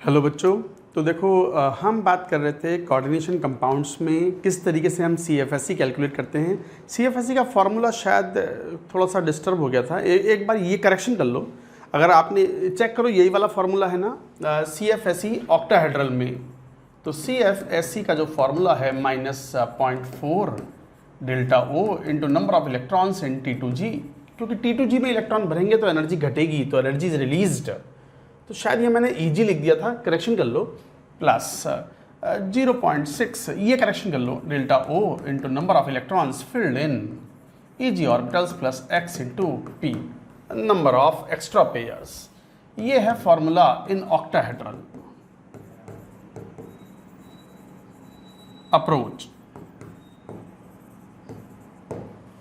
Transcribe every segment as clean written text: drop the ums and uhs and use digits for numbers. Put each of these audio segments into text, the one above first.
Hello बच्चों। तो देखो हम बात कर रहे थे कोऑर्डिनेशन कंपाउंड्स में किस तरीके से हम CFSE कैलकुलेट करते हैं। CFSE का फार्मूला शायद थोड़ा सा डिस्टर्ब हो गया था। एक बार ये करेक्शन कर लो। अगर आपने चेक करो, यही वाला फार्मूला है ना CFSE ऑक्टाहेड्रल में। तो CFSE का जो फार्मूला है -0.4 delta O into number of electrons in T2G, क्योंकि T2G में इलेक्ट्रॉन भरेंगे तो एनर्जी घटेगी, तो एनर्जी इज रिलीज्ड। तो शायद ये मैंने EG लिख दिया था, करेक्शन कर लो। प्लस 0.6 ये करेक्शन कर लो, delta O into number of electrons filled in EG orbitals plus x into P number of extra pairs. ये है फॉर्मूला इन ऑक्टाहेड्रल अप्रोच।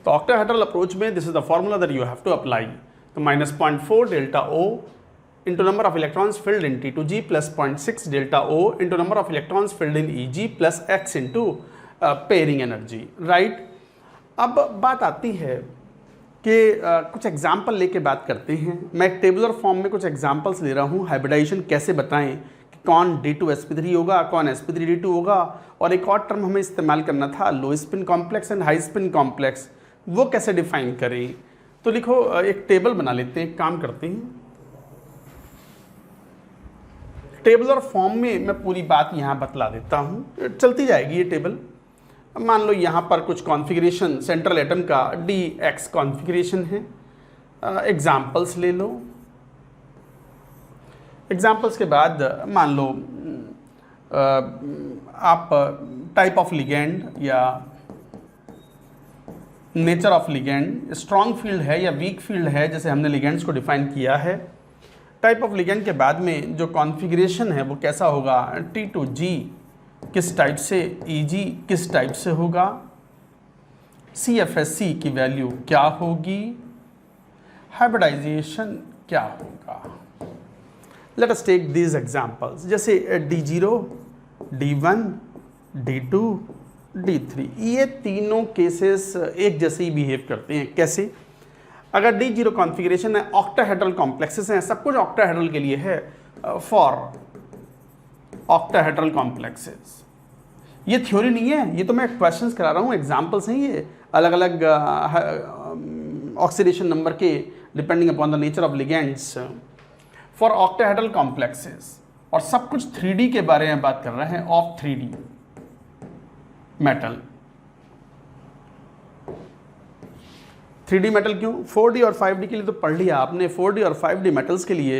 तो ऑक्टाहेड्रल अप्रोच में this is the formula that you have to apply. तो -0.4 delta O into number of electrons filled in T2G plus 0.6 delta O into number of electrons filled in EG plus X into pairing energy, right? अब बात आती है कि कुछ example लेके बात करते हैं। मैं एक टेबुलर फॉर्म में कुछ एग्जाम्पल्स ले रहा हूँ, हाइब्रिडाइजेशन कैसे बताएं कि कौन D2sp3 होगा, कौन sp3d2 होगा, और एक और टर्म हमें इस्तेमाल करना था लो spin complex and high spin complex, वो कैसे डिफाइन करें। तो लिखो, एक टेबल बना लेते हैं, एक काम करते हैं। टेबलर फॉर्म में मैं पूरी बात यहाँ बतला देता हूँ, चलती जाएगी ये टेबल। मान लो यहाँ पर कुछ कॉन्फ़िगरेशन सेंट्रल एटम का DX कॉन्फ़िगरेशन है। एग्जाम्पल्स ले लो। एग्जाम्पल्स के बाद मान लो आप टाइप ऑफ लिगेंड या nature of ligand, strong field है या वीक फील्ड है, जैसे हमने लिगेंड्स को डिफाइन किया है। टाइप ऑफ लिगेंड के बाद में जो कॉन्फ़िगरेशन है वो कैसा होगा, T2G किस टाइप से, EG किस टाइप से होगा, CFSE की वैल्यू क्या होगी, हाइब्रिडाइजेशन क्या होगा। Let us take these examples, जैसे D0, D1, D2, D3, ये तीनों केसेस एक जैसे ही बिहेव करते हैं। कैसे? अगर D0 कॉन्फ़िगरेशन है, ऑक्टाहेड्रल कॉम्प्लेक्सेस हैं, सब कुछ ऑक्टाहेड्रल के लिए है, फॉर ऑक्टाहेड्रल कॉम्प्लेक्सेस। ये थ्योरी नहीं है, ये तो मैं क्वेश्चंस करा रहा हूँ, एग्जांपल्स हैं ये अलग अलग ऑक्सीडेशन नंबर के, depending upon the nature of ligands for octahedral complexes. और सब कुछ 3D के बारे में बात कर रहे हैं, of 3D metal. 3D metal क्यों? 4D और 5D के लिए तो पढ़ लिया आपने। 4D और 5D मेटल्स के लिए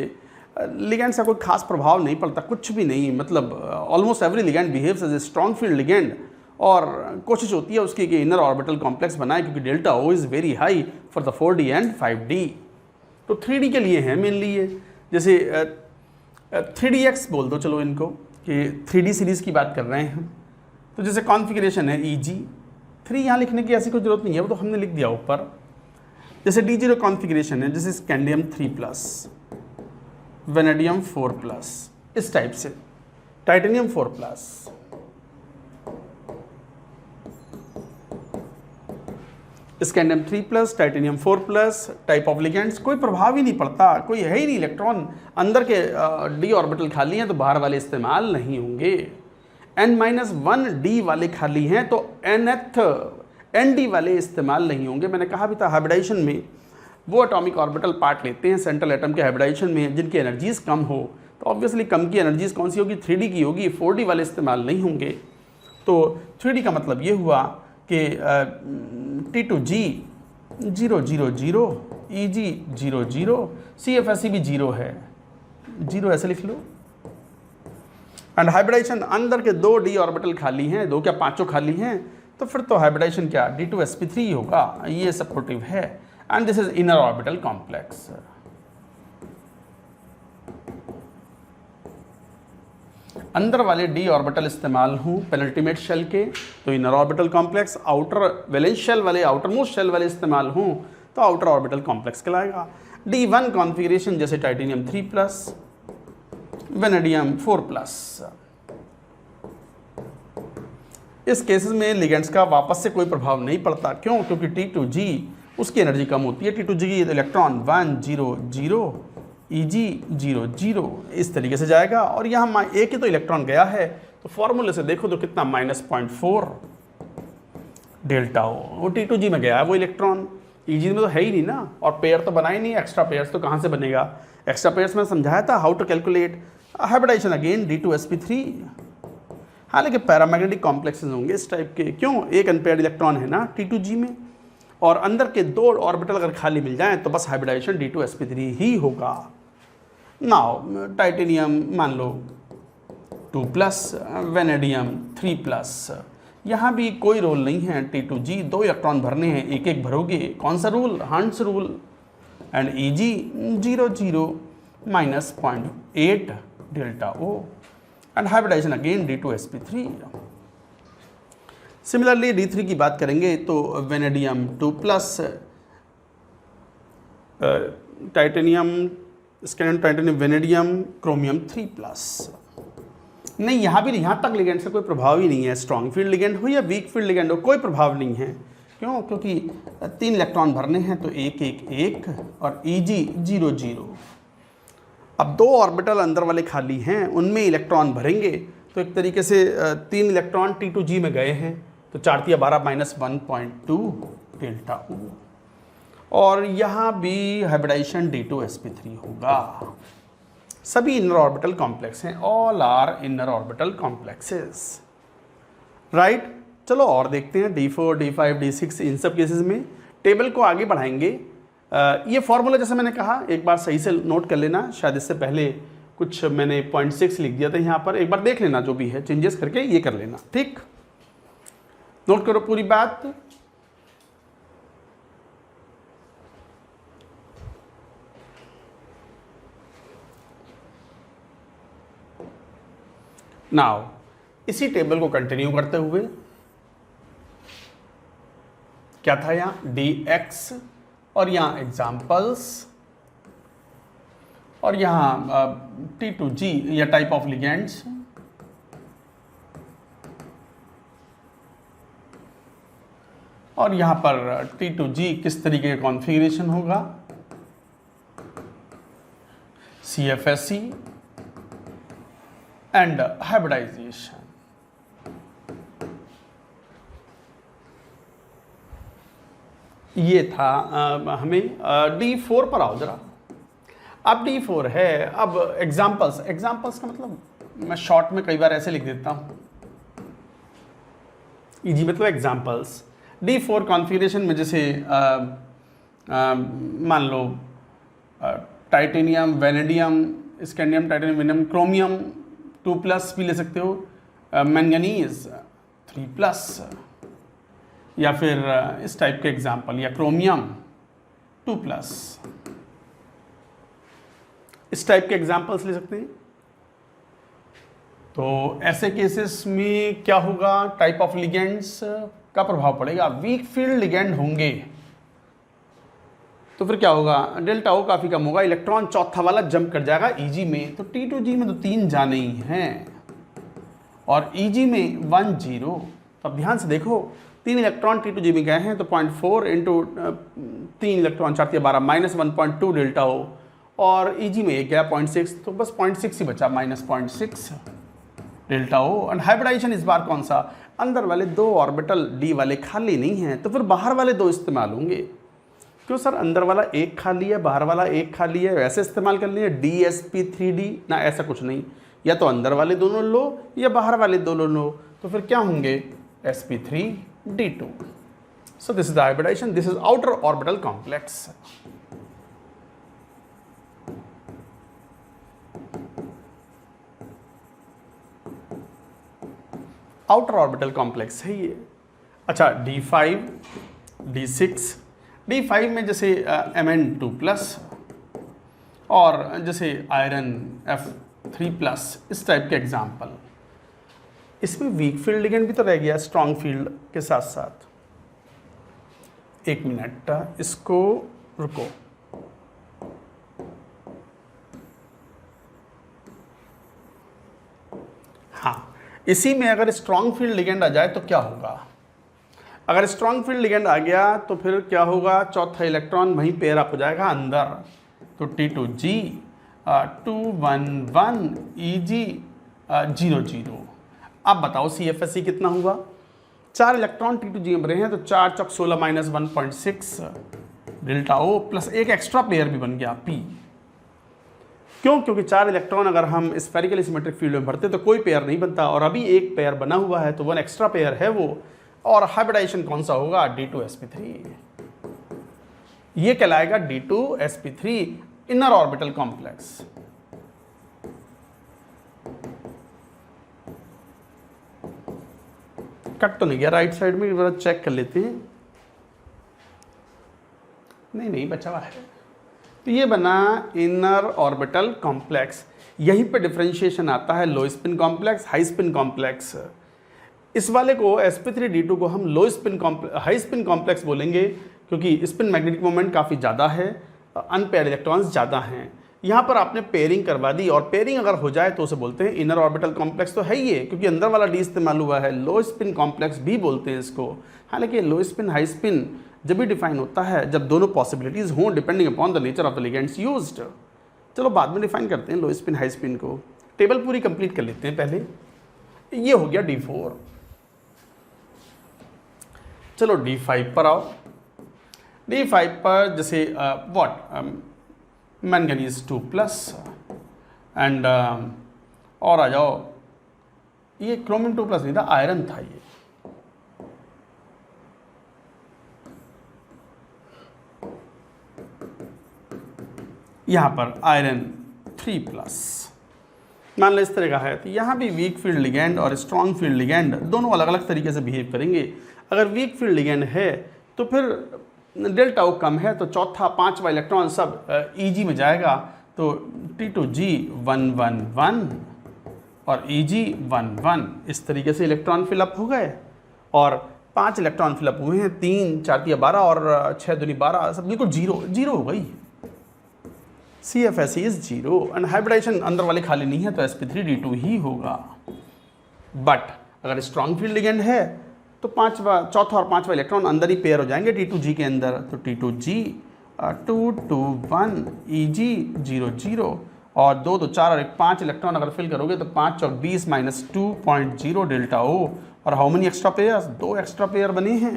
लिगेंड का कोई खास प्रभाव नहीं पड़ता, कुछ भी नहीं। मतलब almost every ligand behaves as a strong field ligand, और कोशिश होती है उसकी कि इनर ऑर्बिटल कॉम्प्लेक्स बनाए, क्योंकि delta O is very high for the 4D and 5D। तो 3D के लिए है मेनली ये। जैसे 3DX बोल दो, चलो इनको, कि 3D सीरीज़ की बात कर रहे हैं हम। तो जैसे कॉन्फ़िगरेशन है EG, 3 यहाँ लिखने की ऐसी कोई ज़रूरत नहीं है, वो तो हमने लिख दिया ऊपर। जैसे D0 कॉन्फ़िगरेशन है, जैसे स्कैंडियम 3+, वेनेडियम 4+, इस टाइप से, titanium 4+, scandium 3+, titanium 4+, type of ligands कोई प्रभाव ही नहीं पड़ता, कोई है ही नहीं। इलेक्ट्रॉन अंदर के D ऑर्बिटल खाली हैं तो बाहर वाले इस्तेमाल नहीं होंगे। N-1D वाले खाली हैं तो ND वाले इस्तेमाल नहीं होंगे। मैंने कहा भी था, हाइब्रिडाइजेशन में वो एटॉमिक ऑर्बिटल पार्ट लेते हैं सेंट्रल एटम के हाइब्रिडाइजेशन में जिनकी एनर्जीज़ कम हो। तो ऑब्वियसली कम की एनर्जीज़ कौन सी होगी? 3D की होगी, 4D वाले इस्तेमाल नहीं होंगे। तो 3D का मतलब ये हुआ कि T2G 0 0 0, EG 0 0, CFSE भी 0 है, 0 ऐसे लिख लो। एंड हाइब्रिडाइजेशन अंदर के 2 D ऑर्बिटल खाली हैं, 2 क्या 5 खाली हैं, तो फिर तो हाइब्रिडाइजेशन क्या D2sp3 होगा, ये सपोर्टिव है। And this is inner orbital complex. अंदर वाले D ऑर्बिटल इस्तेमाल हूँ पेनल्टीमेट शेल के, तो inner orbital complex. Outer valence shell वाले, आउटर मोस्ट शेल वाले इस्तेमाल हूँ तो आउटर ऑर्बिटल कॉम्प्लेक्स कहलाएगा। D1 कॉन्फ़िगरेशन जैसे टाइटेनियम 3+, वेनेडियम 4+। इस केसेस में लिगेंड्स का वापस से कोई प्रभाव नहीं पड़ता। क्यों? क्योंकि T2G उसकी एनर्जी कम होती है। T2G इलेक्ट्रॉन 1 0 0, Eg0 0 इस तरीके से जाएगा। और यहाँ एक ही तो इलेक्ट्रॉन गया है, तो फॉर्मूले से देखो तो कितना -0.4 डेल्टा ओ, वो T2G में गया है वो इलेक्ट्रॉन, Eg में तो है ही नहीं ना, और पेयर तो बना ही नहीं, एक्स्ट्रा पेयर्स तो कहाँ से बनेगा। एक्स्ट्रा पेयर्स में समझाया था how to calculate hybridization again D2sp3। हाँ, लेकिन पैरामैग्नेटिक कॉम्प्लेक्सेस होंगे इस टाइप के, क्यों, एक अनपेयर्ड इलेक्ट्रॉन है ना T2G में, और अंदर के 2 ऑर्बिटल अगर खाली मिल जाएं तो बस हाइब्रिडाइजेशन D2sp3 ही होगा। नाउ टाइटेनियम मान लो 2+, वेनेडियम 3+, यहाँ भी कोई रोल नहीं है T2G, 2 इलेक्ट्रॉन भरने हैं, एक एक भरोगे, कौन सा rule, Hund's rule, and Eg0 0 -0.8 delta O, and hybridization again D2sp3। Similarly D3 की बात करेंगे तो vanadium 2+, titanium, titanium vanadium, chromium 3+। नहीं, यहाँ भी यहाँ तक लिगेंड से कोई प्रभाव ही नहीं है, स्ट्रॉन्ग फील्ड लिगेंड हो या वीक फील्ड लिगेंड हो, कोई प्रभाव नहीं है। क्यों, क्योंकि 3 इलेक्ट्रॉन भरने हैं तो 1 1 1 और Eg0 0। अब 2 ऑर्बिटल अंदर वाले खाली हैं, उनमें इलेक्ट्रॉन भरेंगे तो एक तरीके से 3 इलेक्ट्रॉन T2G में गए हैं, तो 4 × 12 -1.2 डेल्टा ओ, और यहाँ भी हाइब्रिडाइजेशन D2sp3 होगा। सभी इनर ऑर्बिटल कॉम्प्लेक्स हैं, all are inner orbital complexes, right. चलो और देखते हैं D4 D5 D6 इन सब केसेस में। टेबल को आगे बढ़ाएंगे। ये फॉर्मूला जैसे मैंने कहा एक बार सही से नोट कर लेना, शायद इससे पहले कुछ मैंने 0.6 लिख दिया था यहाँ पर, एक बार देख लेना, जो भी है चेंजेस करके ये कर लेना, ठीक। नोट करो पूरी बात। नाउ इसी टेबल को कंटिन्यू करते हुए क्या था यहाँ dx, और यहाँ एग्जाम्पल्स, और यहाँ T2G या टाइप ऑफ लिगेंड्स, और यहाँ पर T2G किस तरीके का कॉन्फ़िगरेशन होगा, CFSE एंड हाइब्रिडाइजेशन। ये था हमें D4 पर आओ जरा। अब D4 है, अब एग्जाम्पल्स, एग्जाम्पल्स का मतलब मैं शॉर्ट में कई बार ऐसे लिख देता हूँ, EG मतलब एग्जाम्पल्स। D4 कॉन्फ़िगरेशन में जैसे मान लो titanium, vanadium, scandium, titanium, vanadium, chromium 2+ भी ले सकते हो, मैंगनीज 3+, या फिर इस टाइप के एग्जाम्पल, या क्रोमियम 2+, इस टाइप के एग्जाम्पल्स ले सकते हैं। तो ऐसे केसेस में क्या होगा, टाइप ऑफ लिगेंड्स का प्रभाव पड़ेगा, वीक फील्ड लिगेंड होंगे तो फिर क्या होगा, डेल्टा ओ काफ़ी कम होगा, इलेक्ट्रॉन चौथा वाला जंप कर जाएगा Eg में, तो T2G में तो 3 जाने ही हैं, और Eg में 1 0। तो अब ध्यान से देखो, 3 इलेक्ट्रॉन T2G में गए हैं तो 0.4 इंटू 3 इलेक्ट्रॉन 4 × 12 -1.2 डेल्टा ओ, और Eg में एक गया 0.6, तो बस 0.6 ही बचा, -0.6 डेल्टा ओ। एंड हाइब्रिडाइजेशन इस बार कौन सा, अंदर वाले 2 ऑर्बिटल D वाले खाली नहीं हैं, तो फिर बाहर वाले 2 इस्तेमाल होंगे। क्यों सर, अंदर वाला 1 खाली है, बाहर वाला 1 खाली है, वैसे इस्तेमाल कर लिए DsP3D ना, ऐसा कुछ नहीं, या तो अंदर वाले दोनों लो या बाहर वाले दोनों लो, तो फिर क्या होंगे, sp3d2। So this is the hybridization, this is outer orbital complex. Outer orbital complex है ये। अच्छा, D5 D6, D5 में जैसे Mn2+, और जैसे आयरन F3+, इस टाइप के एग्जाम्पल। इसमें वीक फील्ड लिगेंड भी तो रह गया स्ट्रॉन्ग फील्ड के साथ साथ। 1 मिनट, इसको रुको। हाँ, इसी में अगर स्ट्रॉन्ग फील्ड लिगेंड आ जाए तो क्या होगा, अगर स्ट्रॉन्ग फील्ड लिगेंड आ गया तो फिर क्या होगा, चौथा इलेक्ट्रॉन वहीं पेयर अप हो जाएगा अंदर, तो T2G 211 Eg 00। अब बताओ CFSE कितना हुआ? 4 इलेक्ट्रॉन T2G में भरे हैं तो 4 चौक 16 माइनस 1.6 डेल्टा O प्लस एक एक्स्ट्रा पेयर भी बन गया P। क्यों? क्योंकि 4 इलेक्ट्रॉन अगर हम स्फेरिकली सिमेट्रिक फील्ड में भरते तो कोई पेयर नहीं बनता, और अभी एक पेयर बना हुआ है तो 1 एक्स्ट्रा पेयर है वो। और हाइब्रिडाइजेशन कौन सा होगा? D2sp3। ये कहलाएगा D2sp3 inner orbital complex. Cut तो नहीं गया राइट साइड में? जरा चेक कर लेते हैं। नहीं बचा हुआ है। तो ये बना इनर ऑर्बिटल कॉम्प्लेक्स। यहीं पे डिफरेंशिएशन आता है लो spin complex, high spin complex. इस वाले को sp3d2 को हम लो स्पिन हाई स्पिन कॉम्प्लेक्स बोलेंगे, क्योंकि स्पिन मैग्नेटिक मोमेंट काफ़ी ज़्यादा है, अनपेयर्ड इलेक्ट्रॉन्स ज़्यादा हैं। यहाँ पर आपने पेयरिंग करवा दी, और पेयरिंग अगर हो जाए तो उसे बोलते हैं इनर ऑर्बिटल कॉम्प्लेक्स। तो है ही है, क्योंकि अंदर वाला डी इस्तेमाल हुआ है। लो स्पिन कॉम्प्लेक्स भी बोलते हैं इसको। हालांकि लो स्पिन हाई स्पिन जब भी डिफाइन होता है जब दोनों पॉसिबिलिटीज़ हों, depending upon the nature of the ligands used. चलो बाद में डिफाइन करते हैं लो स्पिन हाई स्पिन को। टेबल पूरी कंप्लीट कर लेते हैं पहले। ये हो गया D4। चलो D5 पर आओ। D5 पर जैसे मैंगनीज 2+ एंड और आ जाओ, ये क्रोमियम 2+ नहीं था, आयरन था ये। यहाँ पर आयरन 3+। मान लो इस तरह का है, तो यहाँ भी वीक फील्ड लिगेंड और स्ट्रॉन्ग फील्ड लिगेंड दोनों अलग अलग तरीके से बिहेव करेंगे। अगर वीक फील्ड लिगेंड है तो फिर डेल्टा O कम है, तो चौथा 5वां इलेक्ट्रॉन सब Eg में जाएगा, तो T2G 111 और Eg 11। इस तरीके से इलेक्ट्रॉन फिलअप हो गए, और 5 इलेक्ट्रॉन फिलअप हुए हैं। 3 4 × 12 और 6 दूनी 12, सब बिल्कुल जीरो हो गई। CFSE इज 0 एंड हाइब्रिडाइजेशन अंदर वाले खाली नहीं है, तो sp3d2 ही होगा। बट अगर स्ट्रॉन्ग फील्ड लिगेंड है तो चौथा और 5वां इलेक्ट्रॉन अंदर ही पेयर हो जाएंगे T2G के अंदर, तो T2G 221 Eg 00 और 2 2 4 और 1 5 इलेक्ट्रॉन अगर फिल करोगे तो 5 चौक 20 माइनस 2.0 डेल्टा O। और how many extra pairs? 2 extra pair बने हैं।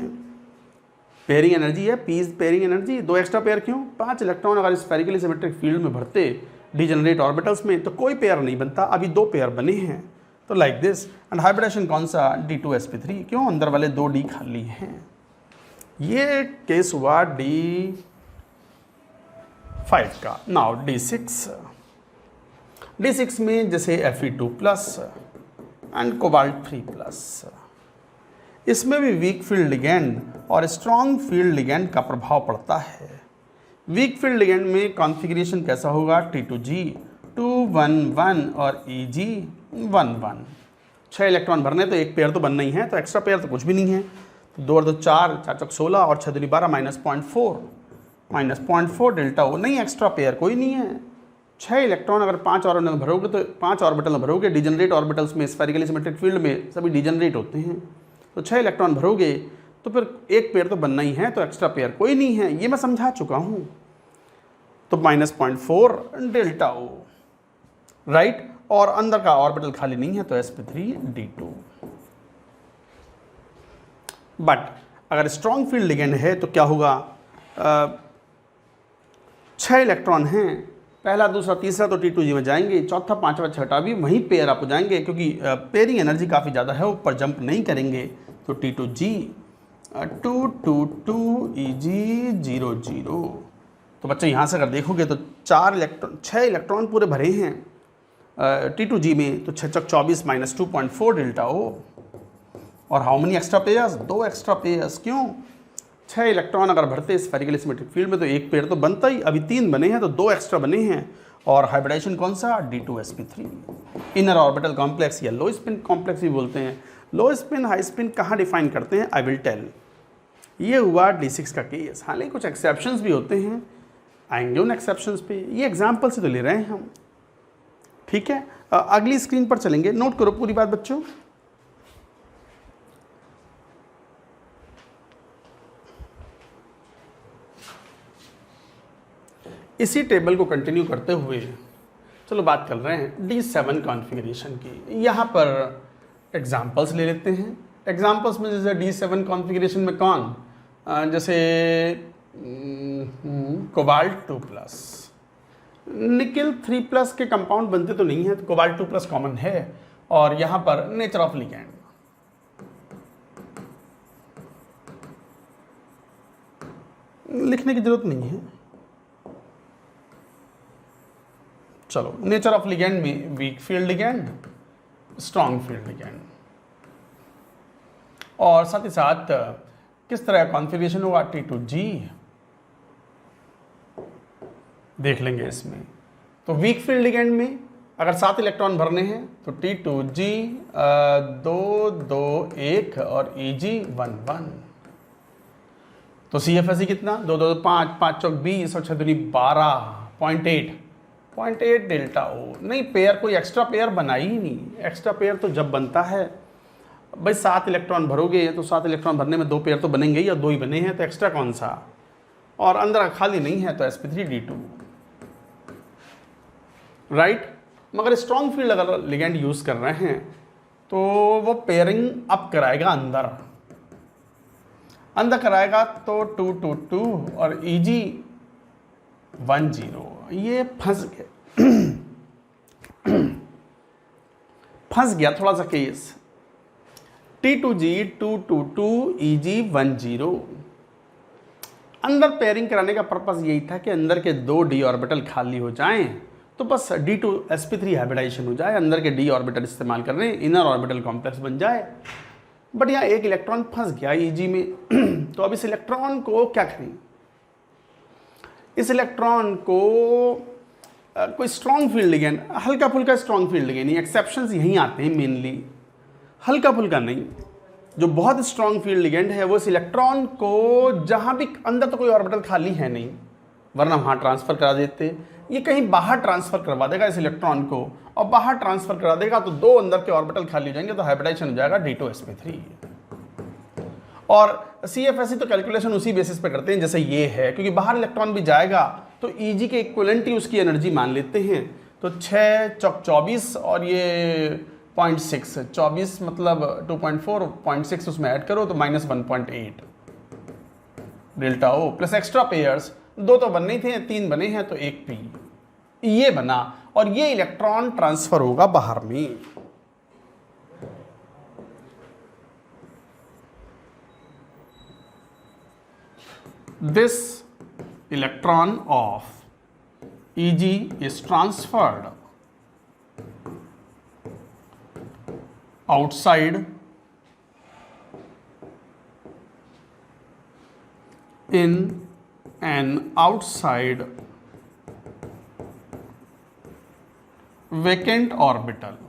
पेयरिंग एनर्जी है, पीस पेयरिंग एनर्जी। 2 एक्स्ट्रा पेयर क्यों? 5 इलेक्ट्रॉन अगर स्फेरिकली सिमेट्रिक फील्ड में भरते डिजेनरेट ऑर्बिटल्स में तो कोई पेयर नहीं बनता, अभी 2 पेयर बने हैं, तो लाइक दिस। एंड हाइब्रिडेशन कौन सा? D2sp3। क्यों? अंदर वाले 2 D खाली हैं। ये केस हुआ D5 का। नाउ D6 में जैसे Fe2+ एंड कोबाल्ट 3+। इसमें भी वीक फील्ड लिगेंड और स्ट्रॉन्ग फील्ड लिगेंड का प्रभाव पड़ता है। वीक फील्ड लिगेंड में कॉन्फ़िगरेशन कैसा होगा? T2G 211 और Eg 11। 6 इलेक्ट्रॉन भरने तो एक पेयर तो बनना ही है, तो एक्स्ट्रा पेयर तो कुछ भी नहीं है। तो 2 और 2 4, 4 चौक 16 और 6 दूनी 12 -0.4 डेल्टा O। नहीं एक्स्ट्रा पेयर कोई नहीं है। 6 इलेक्ट्रॉन अगर 5 ऑर्बिटल भरोगे तो 5 ऑर्बिटल भरोगे, डिजेनरेट ऑर्बिटल्स में स्फेरिकली सिमेट्रिक फील्ड में सभी डिजेनरेट होते हैं, तो 6 इलेक्ट्रॉन भरोगे तो फिर एक पेयर तो बनना ही है, तो एक्स्ट्रा पेयर कोई नहीं है। ये मैं समझा चुका हूँ। तो -0.4 डेल्टा O, राइट। और अंदर का ऑर्बिटल खाली नहीं है, तो sp3d2। बट अगर स्ट्रॉन्ग फील्ड लिगेंड है तो क्या होगा? 6 इलेक्ट्रॉन हैं, पहला दूसरा तीसरा तो T2G में जाएंगे, चौथा 5वां 6वां भी वहीं पेयर अप हो जाएंगे, क्योंकि पेयरिंग एनर्जी काफ़ी ज़्यादा है, ऊपर जंप नहीं करेंगे। तो T2G 222 Eg 00। तो बच्चे यहाँ से अगर देखोगे तो 6 इलेक्ट्रॉन पूरे भरे हैं T2G में, तो 6 चौक 24 माइनस 2.4 डेल्टा O। और how many extra pairs? 2 extra pairs. क्यों? 6 इलेक्ट्रॉन अगर भरते स्फेरिकली सिमेट्रिक फील्ड में तो एक पेयर तो बनता ही, अभी 3 बने हैं तो 2 एक्स्ट्रा बने हैं। और हाइब्रिडाइजेशन कौन सा? D2sp3 इनर ऑर्बिटल कॉम्प्लेक्स, या लो स्पिन कॉम्प्लेक्स भी बोलते हैं। लो स्पिन हाई स्पिन कहाँ डिफाइन करते हैं? I will tell. ये हुआ D6 का केस। हालांकि कुछ एक्सेप्शंस भी होते हैं, आएंगे उन एक्सेप्शंस पे। ये एग्जाम्पल से तो ले रहे हैं हम, ठीक है। अगली स्क्रीन पर चलेंगे, नोट करो पूरी बात बच्चों। इसी टेबल को कंटिन्यू करते हुए चलो बात कर रहे हैं D7 कॉन्फ़िगरेशन की। यहाँ पर एग्जांपल्स ले लेते हैं। एग्जांपल्स में जैसे D7 कॉन्फ़िगरेशन में कौन, जैसे कोबाल्ट 2+, निकेल 3+ के कंपाउंड बनते तो नहीं है, तो कोबाल्ट 2+ कॉमन है। और यहाँ पर नेचर ऑफ लिगैंड, लिखने की जरूरत नहीं है। चलो, नेचर ऑफ लिगैंड में weak field ligand, strong field ligand, और साथ ही साथ किस तरह कॉन्फ़िगरेशन होगा T2G देख लेंगे इसमें। तो वीक फील्ड लिगैंड में अगर 7 इलेक्ट्रॉन भरने हैं तो T2G 2 2 1 और Eg 1 1। तो CFSE कितना, 2 2 5 5 चौक 20 और 6 दूनी 12, 0.8 डेल्टा O। नहीं, पेयर कोई एक्स्ट्रा पेयर बना ही नहीं। एक्स्ट्रा पेयर तो जब बनता है भाई 7 इलेक्ट्रॉन भरोगे तो 7 इलेक्ट्रॉन भरने में 2 पेयर तो बनेंगे ही, या 2 ही बने हैं तो एक्स्ट्रा कौन सा, और अंदर खाली नहीं है तो sp3d2, राइट। मगर स्ट्रॉन्ग फील्ड अगर लिगैंड यूज कर रहे हैं तो वो पेयरिंग अप कराएगा, अंदर कराएगा, तो 2 2 2 और Eg 1 0। ये फंस गया थोड़ा सा केस। T2G 2 2 2 Eg 1 0। अंदर पेयरिंग कराने का पर्पस यही था कि अंदर के 2 d ऑर्बिटल खाली हो जाएं, तो बस D2sp3 हाइब्रिडाइजेशन हो जाए, अंदर के d ऑर्बिटल इस्तेमाल कर रहे हैं, इनर ऑर्बिटल कॉम्प्लेक्स बन जाए। बट यहाँ एक इलेक्ट्रॉन फंस गया Eg में। तो अब इस इलेक्ट्रॉन को क्या करें, इस इलेक्ट्रॉन को कोई स्ट्रॉन्ग फील्ड लिगैंड, हल्का फुल्का स्ट्रॉन्ग फील्ड लिगैंड, एक्सेप्शंस यहीं आते हैं मेनली, हल्का फुल्का नहीं। जो बहुत स्ट्रॉन्ग फील्ड लिगैंड है वो इस इलेक्ट्रॉन को, जहां भी अंदर तो कोई ऑर्बिटल खाली है नहीं वरना वहां ट्रांसफर करा देते, ये कहीं बाहर ट्रांसफर करवा देगा इस इलेक्ट्रॉन को, और बाहर ट्रांसफर करा देगा तो 2 अंदर के ऑर्बिटल खाली हो जाएंगे, तो हाइब्रिडाइजेशन हो जाएगा D2sp3। और CFSE तो कैलकुलेशन उसी बेसिस पे करते हैं जैसे ये है, क्योंकि बाहर इलेक्ट्रॉन भी जाएगा तो Eg के इक्विवेलेंट ही उसकी एनर्जी मान लेते हैं। तो 6 चौक 24 और ये 0.6, 24 मतलब 2.4, 0.6 उसमें ऐड करो तो -1.8 delta O plus extra pairs, 2 तो बनने थे, 3 बने हैं तो 1 P ये बना, और ये इलेक्ट्रॉन ट्रांसफर होगा बाहर में। This electron of Eg is transferred outside in an outside vacant orbital.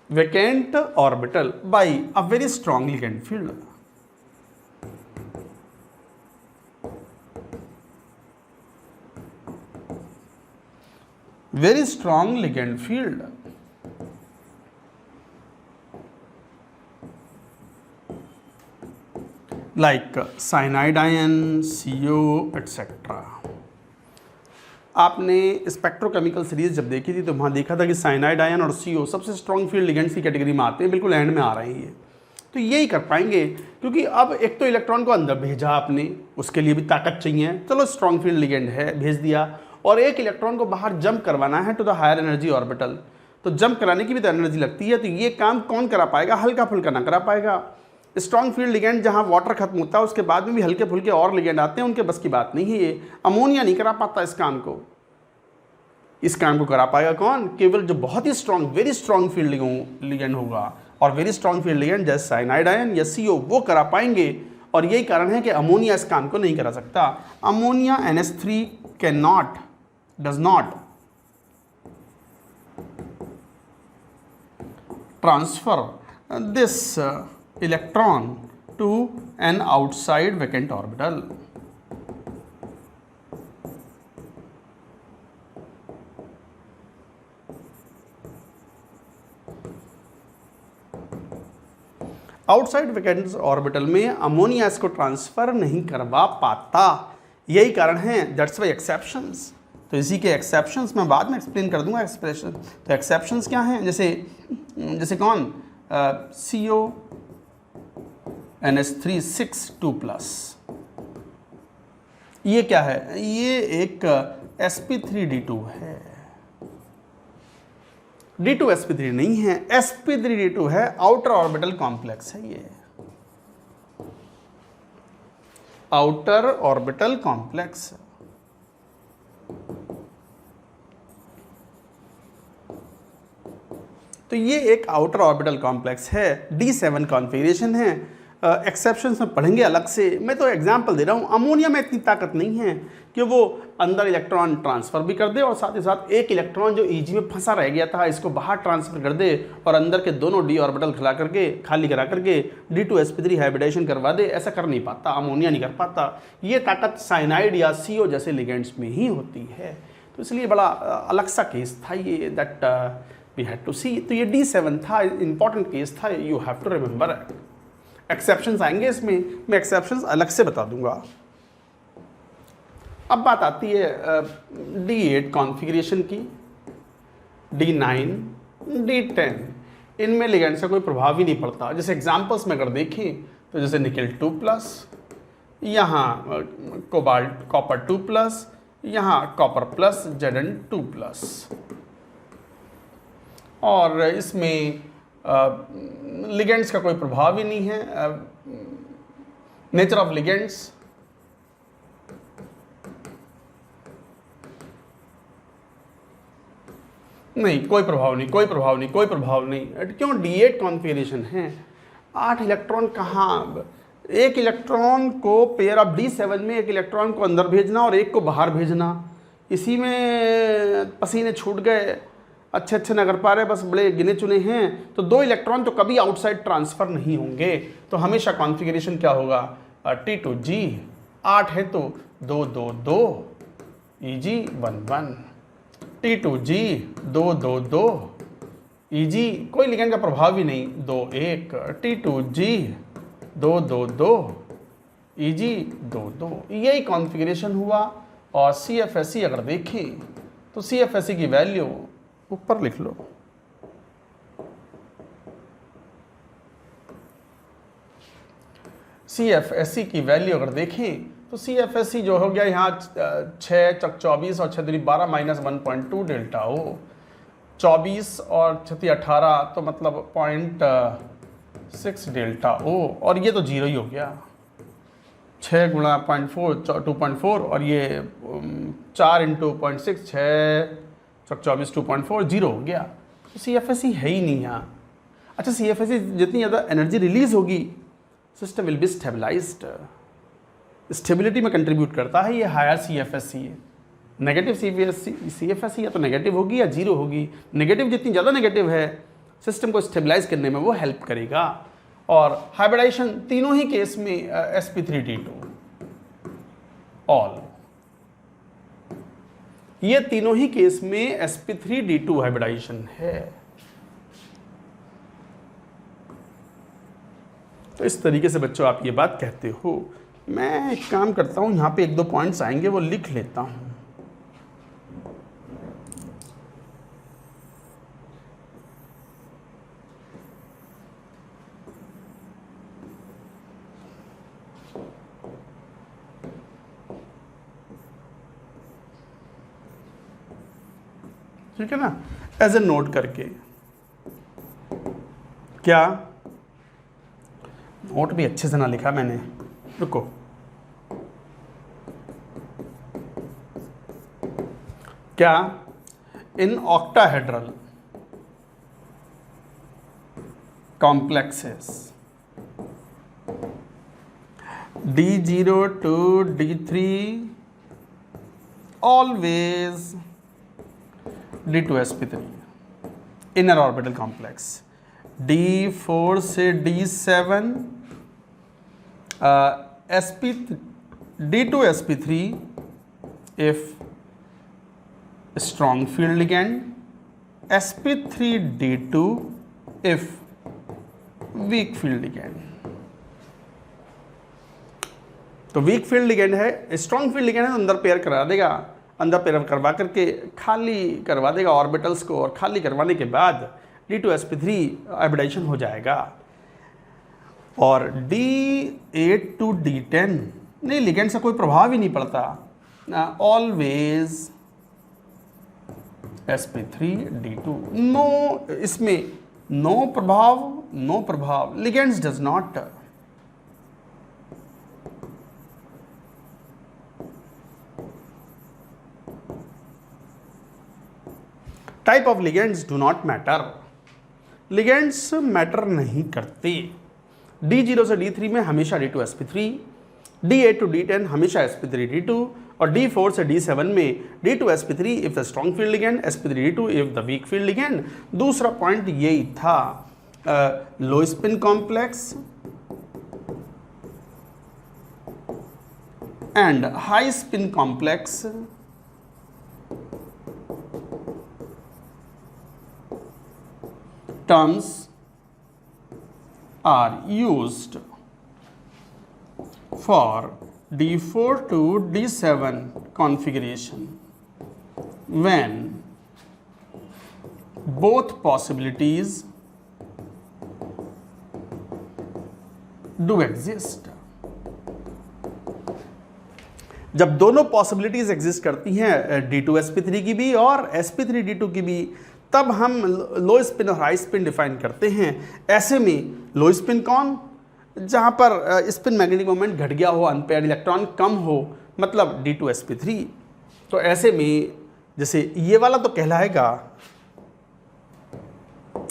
Vacant orbital by a very strong ligand field. Very strong ligand field. Like cyanide ion, CO, etc. आपने spectrochemical series जब देखी थी तो वहाँ देखा था कि cyanide ion और CO सबसे स्ट्रॉन्ग फील्ड लिगेंड्स की कैटेगरी में आते हैं, बिल्कुल एंड में आ रहे हैं ये। तो यही कर पाएंगे, क्योंकि अब एक तो इलेक्ट्रॉन को अंदर भेजा आपने, उसके लिए भी ताकत चाहिए, चलो स्ट्रॉन्ग फील्ड लिगेंड है भेज दिया, और एक इलेक्ट्रॉन को बाहर जंप करवाना है to the higher energy orbital, तो जंप कराने की भी तो एनर्जी लगती है। तो ये काम कौन करा पाएगा, हल्का फुल्का ना करा पाएगा। स्ट्रॉन्ग फील्ड लिगेंड जहाँ वाटर खत्म होता है उसके बाद में भी हल्के फुल्के और लिगेंड आते हैं, उनके बस की बात नहीं है ये। अमोनिया नहीं करा पाता इस काम को। इस काम को करा पाएगा कौन, केवल जो बहुत ही strong, very strong field ligand होगा, और वेरी स्ट्रॉन्ग फील्ड लिगेंड जैसे साइनाइड आयन या CO वो करा पाएंगे। और यही कारण है कि अमोनिया इस काम को नहीं करा सकता। Ammonia NH3 does not transfer this electron to an outside vacant orbital. Outside vacant orbital में अमोनिया इसको ट्रांसफर नहीं करवा पाता, यही कारण है, दैट्स वाई एक्सेप्शंस। तो इसी के एक्सेप्शंस मैं बाद में एक्सप्लेन कर दूंगा एक्सप्रेशन। तो एक्सेप्शंस क्या हैं, जैसे कौन, CONH3 6 2+, ये क्या है, ये एक sp3d2 है। D2 sp3 नहीं है, sp3d2 है, आउटर ऑर्बिटल कॉम्प्लेक्स है ये, आउटर ऑर्बिटल कॉम्प्लेक्स। तो ये एक आउटर ऑर्बिटल कॉम्प्लेक्स है, D7 कॉन्फ़िगरेशन है। एक्सेप्शंस में पढ़ेंगे अलग से, मैं तो एग्जांपल दे रहा हूँ। अमोनिया में इतनी ताकत नहीं है कि वो अंदर इलेक्ट्रॉन ट्रांसफ़र भी कर दे और साथ ही साथ एक इलेक्ट्रॉन जो Eg में फंसा रह गया था इसको बाहर ट्रांसफ़र कर दे और अंदर के दोनों d ऑर्बिटल खाली करा करके D2 sp3 हाइब्रिडेशन करवा दे। ऐसा कर नहीं पाता, अमोनिया नहीं कर पाता। ये ताकत साइनाइड या CO जैसे लिगेंड्स में ही होती है। तो इसलिए बड़ा अलग सा केस था ये, that we had to see. तो ये D7 था, इंपॉर्टेंट केस था, you have to remember. Exceptions आएंगे इसमें, मैं एक्सेप्शंस अलग से बता दूंगा। अब बात आती है D8 कॉन्फ़िगरेशन की, D9, D10, इनमें लिगेंड से कोई प्रभाव ही नहीं पड़ता। जैसे एग्जांपल्स में अगर देखें तो जैसे निकेल 2+, यहाँ कोबाल्ट कॉपर 2+, यहाँ कॉपर प्लस Zn2+, और इसमें लिगेंड्स का कोई प्रभाव ही नहीं है। नेचर ऑफ लिगेंड्स, नहीं, कोई प्रभाव नहीं, कोई प्रभाव नहीं, कोई प्रभाव नहीं। क्यों, D8 कॉन्फ़िगरेशन है, 8 इलेक्ट्रॉन कहाँ, एक इलेक्ट्रॉन को पेयर ऑफ D7 में एक इलेक्ट्रॉन को अंदर भेजना और एक को बाहर भेजना, इसी में पसीने छूट गए, अच्छे न कर पा रहे, बस बड़े गिने चुने हैं, तो 2 इलेक्ट्रॉन तो कभी आउटसाइड ट्रांसफ़र नहीं होंगे। तो हमेशा कॉन्फ़िगरेशन क्या होगा, T2G, 8 है तो 2 2 2, Eg 1 1, T2G 2 2 2, Eg कोई लिगेंड का प्रभाव ही नहीं, 2 1, T2G 2 2 2, Eg 2 2। यही कॉन्फ़िगरेशन हुआ। और CFSE अगर देखें तो CFSE की वैल्यू ऊपर लिख लो, CFSE की वैल्यू अगर देखें तो CFSE जो हो गया यहाँ 6 चक 24 और 6 दूनी 12 -1.2 डेल्टा O, 24 और 6 18 तो मतलब 0.6 डेल्टा O, और ये तो जीरो ही हो गया, 6 गुणा 0.4 2.4, और ये 4 इंटू 0.6 6 चक 24 2.4 जीरो हो गया। तो CFSE है ही नहीं यहाँ। अच्छा, CFSE जितनी ज़्यादा एनर्जी रिलीज होगी system will be stabilized, stability में कंट्रीब्यूट करता है ये हायर CFSE है। नेगेटिव CFSE या तो नेगेटिव होगी या जीरो होगी। नेगेटिव जितनी ज़्यादा नेगेटिव है सिस्टम को स्टेबलाइज करने में वो हेल्प करेगा। और हाइब्रिडाइजेशन तीनों ही केस में sp3d2 ऑल, ये तीनों ही केस में sp3d2 हाइब्रिडाइजेशन है। तो इस तरीके से बच्चों आप ये बात कहते हो। मैं एक काम करता हूँ, यहाँ पे 1-2 पॉइंट्स आएंगे वो लिख लेता हूँ। ठीक है ना, एज ए नोट करके। क्या नोट भी अच्छे से ना लिखा मैंने, रुको। क्या in octahedral complexes D0 to D3 always D2 sp3 inner orbital complex, D4 से D7 D2 sp3 if strong field ligand, sp3 D2 if weak field ligand। तो वीक फील्ड लिगेंड है, स्ट्रॉन्ग फील्ड लिगेंड है तो अंदर pair करा देगा, अंदर पैर करवा करके खाली करवा देगा ऑर्बिटल्स को, और खाली करवाने के बाद D2sp3 हाइब्रिडाइजेशन हो जाएगा। और D8 to D10 नहीं, लिगेंड से कोई प्रभाव ही नहीं पड़ता, ऑलवेज sp3d2, नो, इसमें नो प्रभाव, ligands does not. Type of ligands do not matter, ligands matter नहीं करते। D0 से D3 में हमेशा D2sp3, D8 to D10 हमेशा sp3d2, और D4 से D7 में D2sp3 if the strong field ligand, sp3d2 if the weak field ligand. दूसरा पॉइंट यही था, लो spin complex and high spin complex terms are used for D4 to D7 configuration when both possibilities do exist। जब दोनों possibilities exist करती हैं D2sp3 की भी और sp3d2 की भी, तब हम लो स्पिन और हाई स्पिन डिफाइन करते हैं। ऐसे में लो स्पिन कौन, जहाँ पर स्पिन मैग्नेटिक मोमेंट घट गया हो, अनपेयर्ड इलेक्ट्रॉन कम हो, मतलब D2sp3। तो ऐसे में जैसे ये वाला तो कहलाएगा,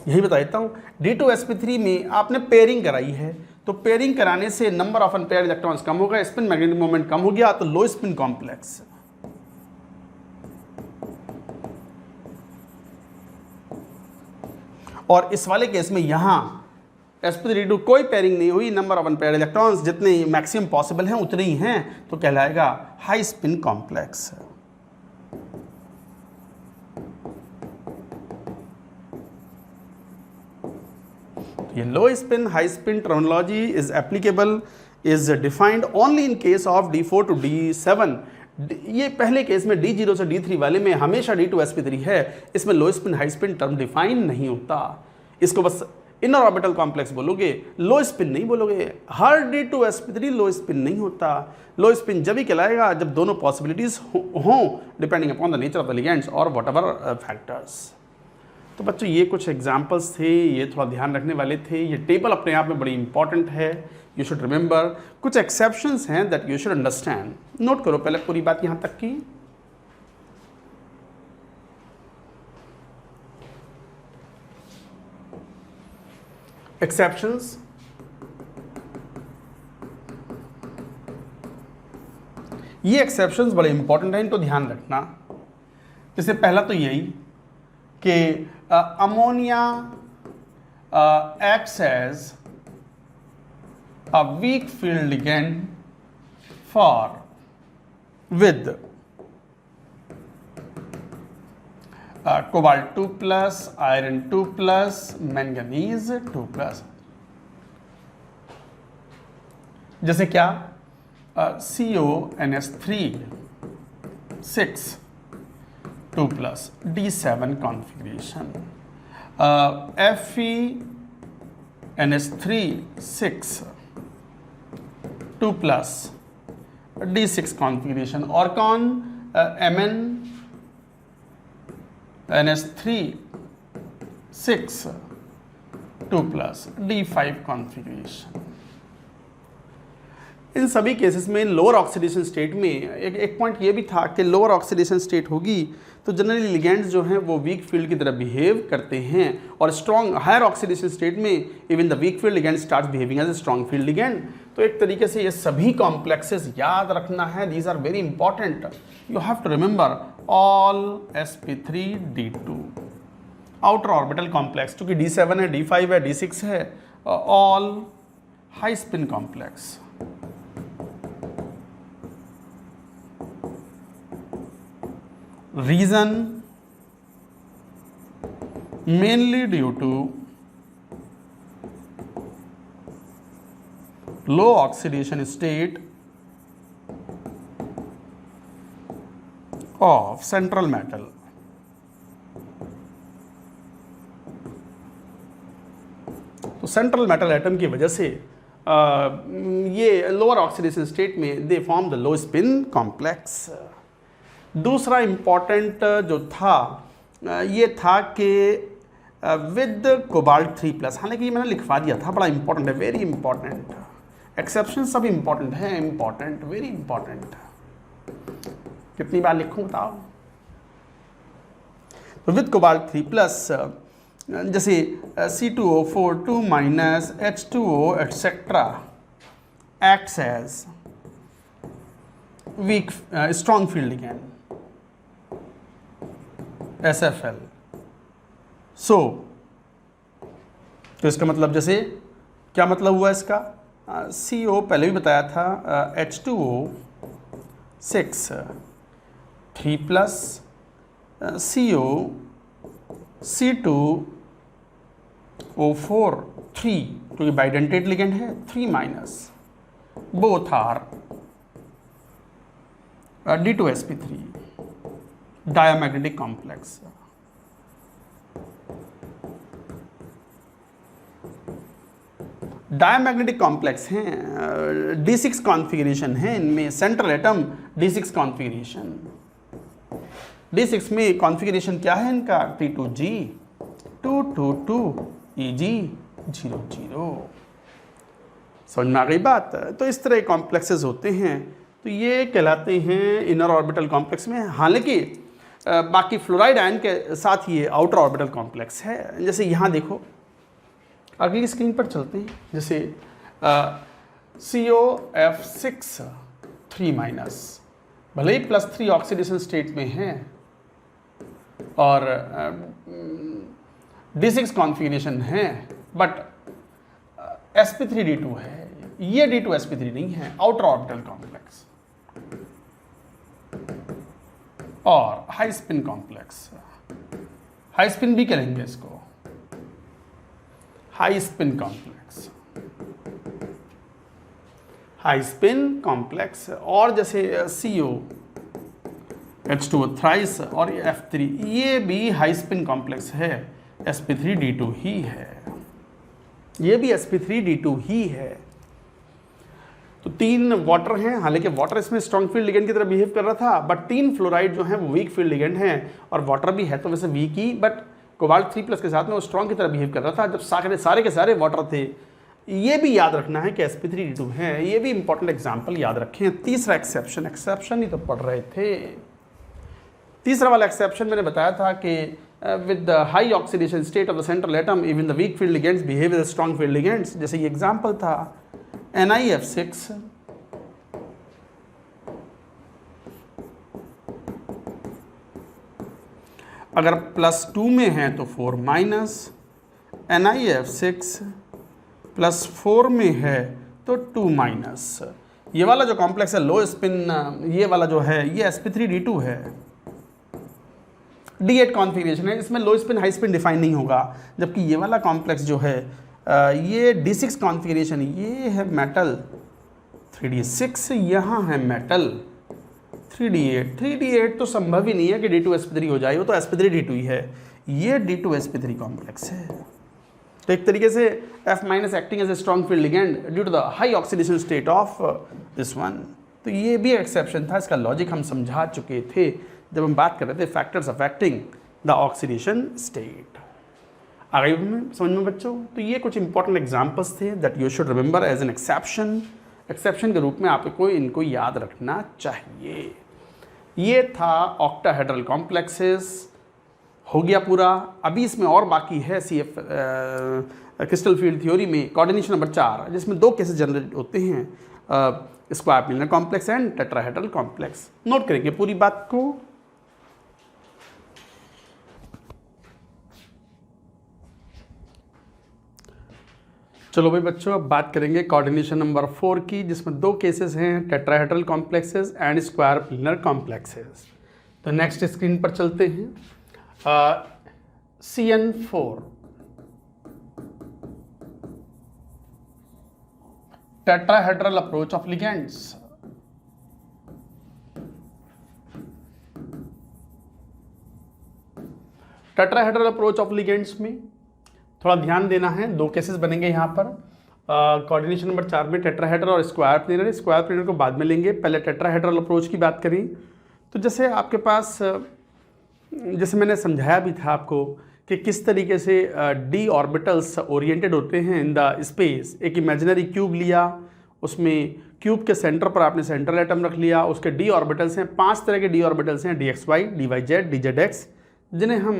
यही बता देता हूँ, D2sp3 में आपने पेयरिंग कराई है, तो पेयरिंग कराने से नंबर ऑफ अनपेयर्ड इलेक्ट्रॉन्स कम हो गए, स्पिन मैग्नेटिक मोमेंट कम हो गया, तो लो स्पिन कॉम्प्लेक्स। और इस वाले केस में यहाँ sp3d2 कोई पेयरिंग नहीं हुई, नंबर ऑफ अनपेयर्ड इलेक्ट्रॉन्स जितने मैक्सिमम पॉसिबल हैं उतने ही हैं, तो कहलाएगा हाई स्पिन कॉम्प्लेक्स। ये low spin high spin terminology is applicable, is defined only in case of D4 to D7। ये पहले केस में D0 से D3 वाले में हमेशा D2sp3 है, इसमें लो spin high spin term define नहीं होता। इसको बस इनर ऑर्बिटल कॉम्प्लेक्स बोलोगे, लो स्पिन नहीं बोलोगे। हर D2sp3 लो स्पिन नहीं होता। लो स्पिन जब ही कहलाएगा जब दोनों पॉसिबिलिटीज हों, depending upon the nature of the ligands और वट एवर फैक्टर्स। तो बच्चों ये कुछ एग्जाम्पल्स थे, ये थोड़ा ध्यान रखने वाले थे। ये टेबल अपने आप में बड़ी इंपॉर्टेंट है, यू शुड रिमेंबर। कुछ एक्सेप्शंस हैं that you should understand. Note करो पहले पूरी बात यहाँ तक की। एक्सेप्शंस, ये एक्सेप्शंस बड़े इंपॉर्टेंट हैं, इनको ध्यान रखना। जैसे पहला तो यही कि ammonia acts as a weak field ligand for with cobalt 2+, iron 2+, manganese 2+। जैसे क्या, CONS3 6 2+, D7 configuration, FeNS3 6 2+, D6 configuration, और कौन, MnNS3 6 2+, D5 configuration। इन सभी केसेस में लोअर ऑक्सीडेशन स्टेट में एक पॉइंट ये भी था कि लोअर ऑक्सीडेशन स्टेट होगी तो जनरली लिगेंड्स जो हैं वो वीक फील्ड की तरह बिहेव करते हैं, और स्ट्रॉन्ग हायर ऑक्सीडेशन स्टेट में even the weak field ligand starts behaving as a strong field ligand. तो एक तरीके से ये सभी कॉम्प्लेक्सेस याद रखना है, these are very important, you have to remember all sp3d2 outer orbital complex, क्योंकि D7 है, D5 है, D6 है, all high spin complex. Reason mainly due to low oxidation state of central metal. तो central metal atom की वजह से ये lower oxidation state में they form the low spin complex. दूसरा इंपॉर्टेंट जो था ये था कि विद कोबाल्ट 3+, हालांकि ये मैंने लिखवा दिया था, बड़ा इंपॉर्टेंट है, वेरी इंपॉर्टेंट। एक्सेप्शन सब इंपॉर्टेंट है, इंपॉर्टेंट, वेरी इंपॉर्टेंट। कितनी बार लिखूं बताओ? तो विद कोबाल्ट 3+, जैसे C2O4 2- H2O etcetera acts as weak strong field ligand SFL। So तो इसका मतलब, जैसे क्या मतलब हुआ इसका? CO पहले भी बताया था, H2O 6 3+, CO C2O4 3, क्योंकि बाइडेंटेट लिगेंड है, 3-, both are D2sp3 diamagnetic complex. Diamagnetic complex हैं, D6 कॉन्फ़िगरेशन है इनमें, central atom D6 configuration. D6 में कॉन्फ़िगरेशन क्या है इनका? T2G 222 EG 00। समझ में आ गई बात? तो इस तरह कॉम्प्लेक्सेस होते हैं, तो ये कहलाते हैं इनर ऑर्बिटल कॉम्प्लेक्स में। हालांकि बाकी फ्लोराइड आयन के साथ ये आउटर ऑर्बिटल कॉम्प्लेक्स है। जैसे यहाँ देखो, अगली स्क्रीन पर चलते हैं। जैसे COF6 3-, भले ही +3 ऑक्सीडेशन स्टेट में है और D6 कॉन्फ़िगरेशन है, बट sp3d2 है, ये D2sp3 नहीं है, आउटर ऑर्बिटल कॉम्प्लेक्स। और high spin complex, high spin भी करेंगे इसको, high spin complex, high spin complex. और जैसे CO H2O थ्राइस और F3, ये भी हाई स्पिन कॉम्प्लेक्स है, sp3d2 ही है, ये भी sp3d2 ही है। तो 3 वाटर हैं, हालांकि वाटर इसमें स्ट्रॉन्ग फील्ड लिगेंड की तरह बिहेव कर रहा था, बट 3 फ्लोराइड जो है वो वीक फील्ड लिगेंड हैं, और वाटर भी है तो वैसे वीक ही, बट कोबाल्ट 3+ के साथ में वो स्ट्रॉन्ग की तरह बिहेव कर रहा था जब सारे के सारे वाटर थे। ये भी याद रखना है कि sp3d2 है, ये भी इंपॉर्टेंट एग्जाम्पल याद रखें। तीसरा एक्सेप्शन ही तो पढ़ रहे थे। तीसरा वाला एक्सेप्शन मैंने बताया था कि with the high oxidation state of the central atom even the weak field ligands behave as strong field ligands. जैसे ये एग्जाम्पल था NiF6 अगर +2 में है तो 4-, NiF6 +4 में है तो 2-। ये वाला जो कॉम्प्लेक्स है लो स्पिन, ये वाला जो है ये sp3d2 है, D8 कॉन्फ़िगरेशन है, इसमें लो स्पिन हाई स्पिन डिफाइन नहीं होगा। जबकि ये वाला कॉम्प्लेक्स जो है ये D6 कॉन्फ़िगरेशन, ये है मेटल 3d6, यहाँ है मेटल 3d8 तो संभव ही नहीं है कि D2sp3 हो जाए, वो तो sp3d2 ही है, ये D2sp3 कॉम्प्लेक्स है। तो एक तरीके से F- acting as a strong field ligand due to the high oxidation state of this one. तो ये भी एक्सेप्शन था, इसका लॉजिक हम समझा चुके थे जब हम बात कर रहे थे factors affecting the oxidation state. आ गई समझ में बच्चों? तो ये कुछ इंपॉर्टेंट एग्जांपल्स थे that you should remember as an exception के रूप में आपको इनको याद रखना चाहिए। ये था ऑक्टाहेड्रल कॉम्प्लेक्सेस, हो गया पूरा। अभी इसमें और बाकी है CF क्रिस्टल फील्ड थ्योरी में कोऑर्डिनेशन नंबर 4, जिसमें 2 केसेस जनरेट होते हैं, square planar complex and tetrahedral complex. Note करेंगे पूरी बात को। चलो भाई बच्चों, अब बात करेंगे कोऑर्डिनेशन नंबर 4 की, जिसमें 2 केसेस हैं, tetrahedral complexes and square planar complexes. तो नेक्स्ट स्क्रीन पर चलते हैं। CN4 tetrahedral approach of ligands. Tetrahedral approach of ligands में थोड़ा ध्यान देना है, दो केसेस बनेंगे यहाँ पर। कोऑर्डिनेशन नंबर 4 में टेट्राहेड्रल और स्क्वायर प्लेनर। स्क्वायर प्लेनर को बाद में लेंगे, पहले टेट्राहेड्रल अप्रोच की बात करें तो जैसे आपके पास, जैसे मैंने समझाया भी था आपको कि किस तरीके से डी ऑर्बिटल्स ओरिएंटेड होते हैं इन द स्पेस। एक इमेजिनरी क्यूब लिया, उसमें क्यूब के सेंटर पर आपने सेंट्रल एटम रख लिया, उसके डी ऑर्बिटल्स हैं, 5 तरह के डी ऑर्बिटल्स हैं, dxy, dyz, dzx, जिन्हें हम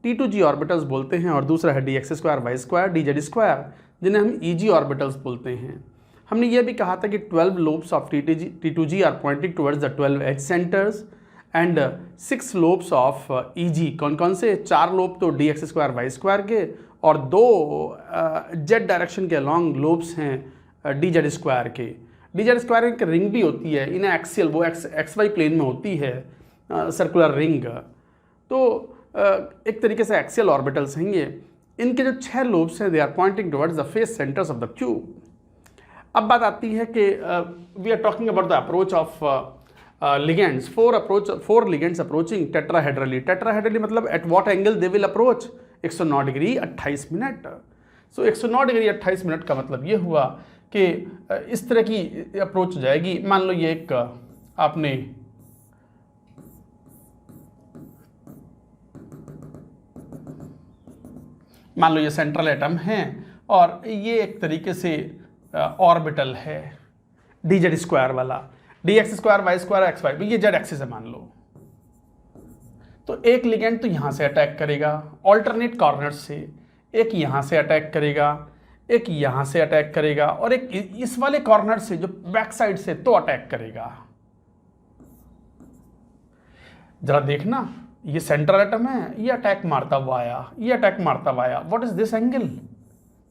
T2g ऑर्बिटल्स बोलते हैं, और दूसरा है dx square, y square, dz square, जिन्हें हम EG ऑर्बिटल्स बोलते हैं। हमने ये भी कहा था कि 12 lobes of T2g are pointing towards the 12 edge centres and 6 lobes of EG। कौन कौन से? 4 लोब तो dx स्क्वायर, y स्क्वायर के, और 2 z डायरेक्शन के अलॉन्ग लोब्स हैं dz स्क्वायर के। dz स्क्वायर एक रिंग भी होती है, इन एक्सियल, वो xy प्लेन में होती है, सर्कुलर रिंग। तो एक तरीके से एक्सियल ऑर्बिटल्स हैं ये। इनके जो 6 लोब्स हैं, they are pointing towards the face centres of the cube. अब बात आती है कि we are talking about the approach of ligands. 4 ligands approaching tetrahedrally. Tetrahedrally मतलब at what angle they will approach? 109 degree 28 minute. So 109 degree 28 minute का मतलब ये हुआ कि इस तरह की अप्रोच हो जाएगी। मान लो ये एक आपने मान लो ये सेंट्रल एटम है और ये एक तरीके से ऑर्बिटल है dz स्क्वायर वाला, dx square, y square, xy, ये z एक्सिस है मान लो। तो एक लिगेंड तो यहाँ से अटैक करेगा ऑल्टरनेट कॉर्नर से, एक यहाँ से अटैक करेगा, एक यहाँ से अटैक करेगा, और एक इस वाले कॉर्नर से जो बैक साइड से तो अटैक करेगा। जरा देखना, ये सेंट्रल एटम है, ये अटैक मारता हुआ आया, ये अटैक मारता हुआ आया। What is this angle?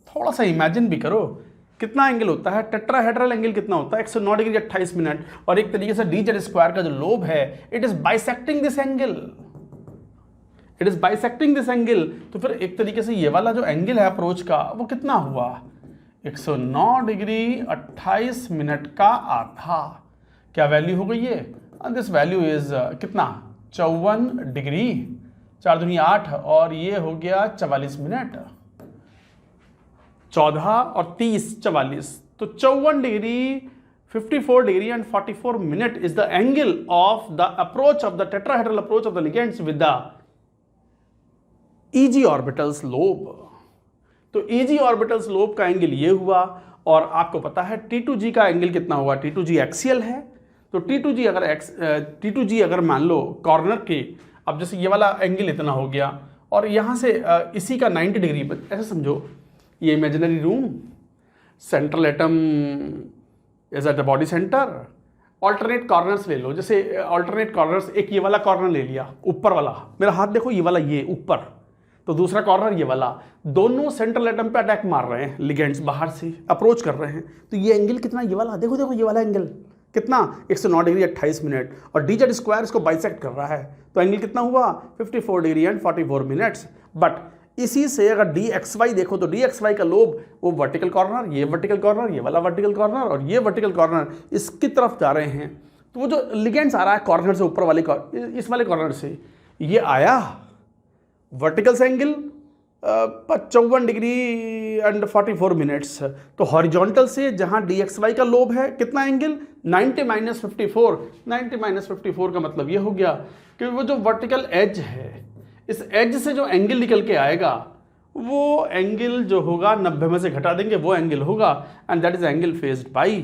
थोड़ा सा इमेजिन भी करो कितना एंगल होता है। टेट्राहेड्रल एंगल कितना होता है? 109 डिग्री 28 मिनट। और एक तरीके से dz स्क्वायर का जो लोब है, it is bisecting this angle, it is bisecting this angle. तो फिर एक तरीके से ये वाला जो एंगल है अप्रोच का, वो कितना हुआ? 109 डिग्री 28 मिनट का आधा। क्या वैल्यू हो गई है? दिस वैल्यू इज कितना? 54 डिग्री, 4 दूनी 8, और ये हो गया 44 मिनट। 14 और 30, 44, तो 54 degree, 54 degree and 44 minute is the angle of the approach of the tetrahedral approach of the ligands with the EG orbitals lobe. तो EG ऑर्बिटल्स लोब का एंगल ये हुआ, और आपको पता है T2G का एंगल कितना हुआ? T2G एक्सियल है, तो T2G अगर मान लो कॉर्नर के, अब जैसे ये वाला एंगल इतना हो गया, और यहाँ से इसी का 90 डिग्री, ऐसे समझो ये imaginary room, central atom is at the body centre, alternate corners ले लो। जैसे ऑल्टरनेट कॉर्नर्स, एक ये वाला कॉर्नर ले लिया, ऊपर वाला, मेरा हाथ देखो, ये वाला ये ऊपर, तो दूसरा कॉर्नर ये वाला, दोनों सेंट्रल एटम पे अटैक मार रहे हैं, लिगेंड्स बाहर से अप्रोच कर रहे हैं। तो ये एंगल कितना? ये वाला देखो, देखो ये वाला एंगल कितना? 109 डिग्री 28 मिनट, और dz स्क्वायर इसको बाइसेक्ट कर रहा है, तो एंगल कितना हुआ? 54 डिग्री एंड 44 मिनट्स। बट इसी से अगर dxy देखो, तो dxy का लोब, वो वर्टिकल कॉर्नर, ये वर्टिकल कॉर्नर, ये वाला वर्टिकल कॉर्नर, और ये वर्टिकल कॉर्नर इसकी तरफ जा रहे हैं। तो वो जो लिगेंड्स आ रहा है कॉर्नर से, ऊपर वाले इस वाले कॉर्नर से, ये आया वर्टिकल से एंगल 54 डिग्री एंड 44 मिनट्स। तो हॉरिजॉन्टल से जहां dxy का लोब है, कितना एंगल? 90 माइनस 54। 90 माइनस 54 का मतलब ये हो गया कि वो जो वर्टिकल एज है, इस एज से जो एंगल निकल के आएगा, वो एंगल जो होगा 90 में से घटा देंगे, वो एंगल होगा, and that is angle faced by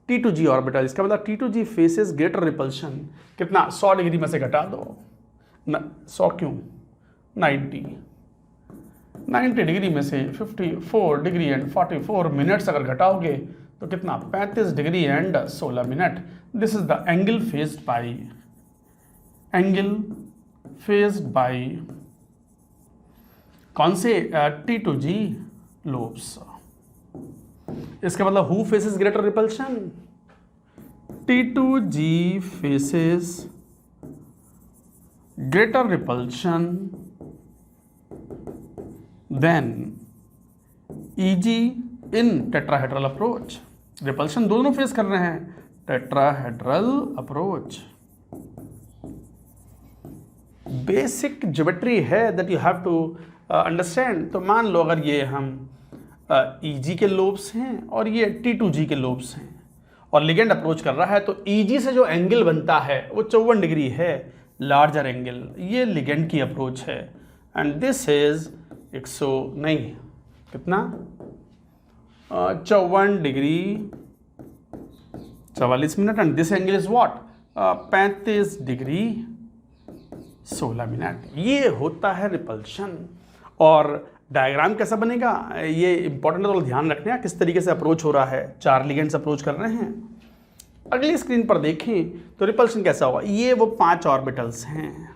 T2G orbital. इसका मतलब T2G फेसेस ग्रेटर रिपल्शन। कितना? 100 डिग्री में से घटा दो, 100 क्यों, 90 डिग्री में से 54 डिग्री एंड 44 मिनट्स अगर घटाओगे तो कितना? 35 degree and 16 minute. This is the angle faced by, angle faced by कौन से? T2G lobes. इसका मतलब who faces greater repulsion? T2G faces greater repulsion than EG in tetrahedral approach। Repulsion दोनों face कर रहे हैं, टेट्राहेड्रल अप्रोच बेसिक ज्योमेट्री है that you have to understand. तो मान लो अगर ये हम EG के लोब्स हैं और ये T2G के लोब्स हैं और लिगेंड अप्रोच कर रहा है, तो EG से जो एंगल बनता है वो 54 डिग्री है, लार्जर एंगल। ये लिगेंड की अप्रोच है एंड दिस इज 100 नहीं कितना 54 degree 44 minute and this angle is what 35 degree 16 minute. ये होता है रिपल्शन। और डायग्राम कैसा बनेगा ये इंपॉर्टेंट है, तो ध्यान रखना है किस तरीके से अप्रोच हो रहा है। 4 लिगेंड्स अप्रोच कर रहे हैं। अगली स्क्रीन पर देखें तो रिपल्शन कैसा होगा। ये वो 5 ऑर्बिटल्स हैं,